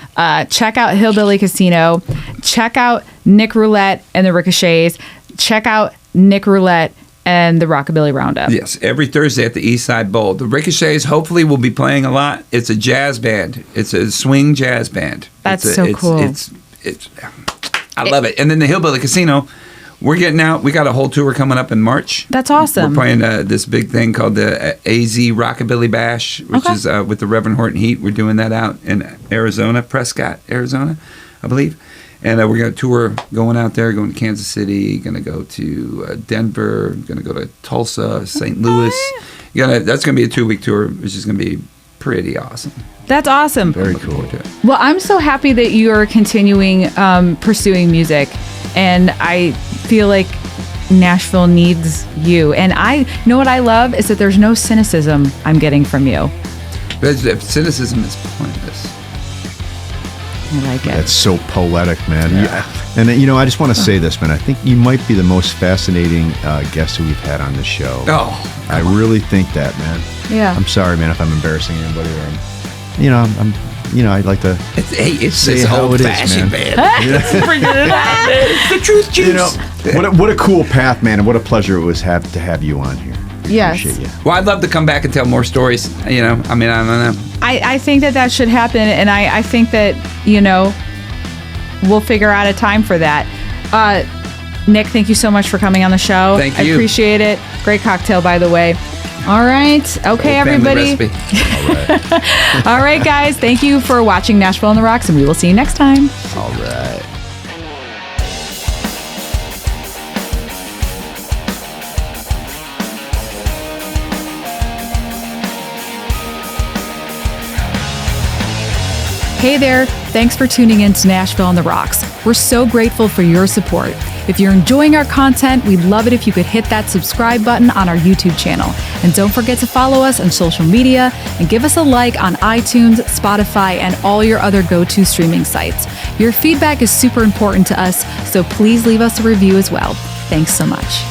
Check out Hillbilly Casino. Check out Nic Roulette and the Ricochets. Check out Nic Roulette and the Rockabilly Roundup. Yes, every Thursday at the East Side Bowl. The Ricochets hopefully will be playing a lot. It's a jazz band. It's a swing jazz band. That's cool. I love it. And then the Hillbilly Casino, we're getting out. We got a whole tour coming up in March. That's awesome. We're playing this big thing called the AZ Rockabilly Bash, which is with the Reverend Horton Heat. We're doing that out in Arizona, Prescott, Arizona, I believe. And we're going to tour going out there, going to Kansas City, going to go to Denver, going to go to Tulsa, St. Louis. That's going to be a 2-week tour, which is going to be pretty awesome. That's awesome. Very cool. Well, I'm so happy that you are continuing pursuing music. And I feel like Nashville needs you. And know what I love is that there's no cynicism I'm getting from you. Cynicism is pointless. I like it. That's so poetic, man. Yeah. And I just want to say this, man. I think you might be the most fascinating guest who we've had on this show. Oh, I really think that, man. Yeah. I'm sorry, man, if I'm embarrassing anybody. I'd like to. It's this old-fashioned band. It's the truth juice. What a cool path, man, and what a pleasure it was to have you on here. Yes. Appreciate you. Well, I'd love to come back and tell more stories. I don't know. I think that should happen, and I think that, we'll figure out a time for that. Nic, thank you so much for coming on the show. Thank you. I appreciate it. Great cocktail, by the way. All right. Okay, everybody. All right, guys. Thank you for watching Nashville on the Rocks, and we will see you next time. All right. Hey there, thanks for tuning in to Nashville on the Rocks. We're so grateful for your support. If you're enjoying our content, we'd love it if you could hit that subscribe button on our YouTube channel. And don't forget to follow us on social media and give us a like on iTunes, Spotify, and all your other go-to streaming sites. Your feedback is super important to us, so please leave us a review as well. Thanks so much.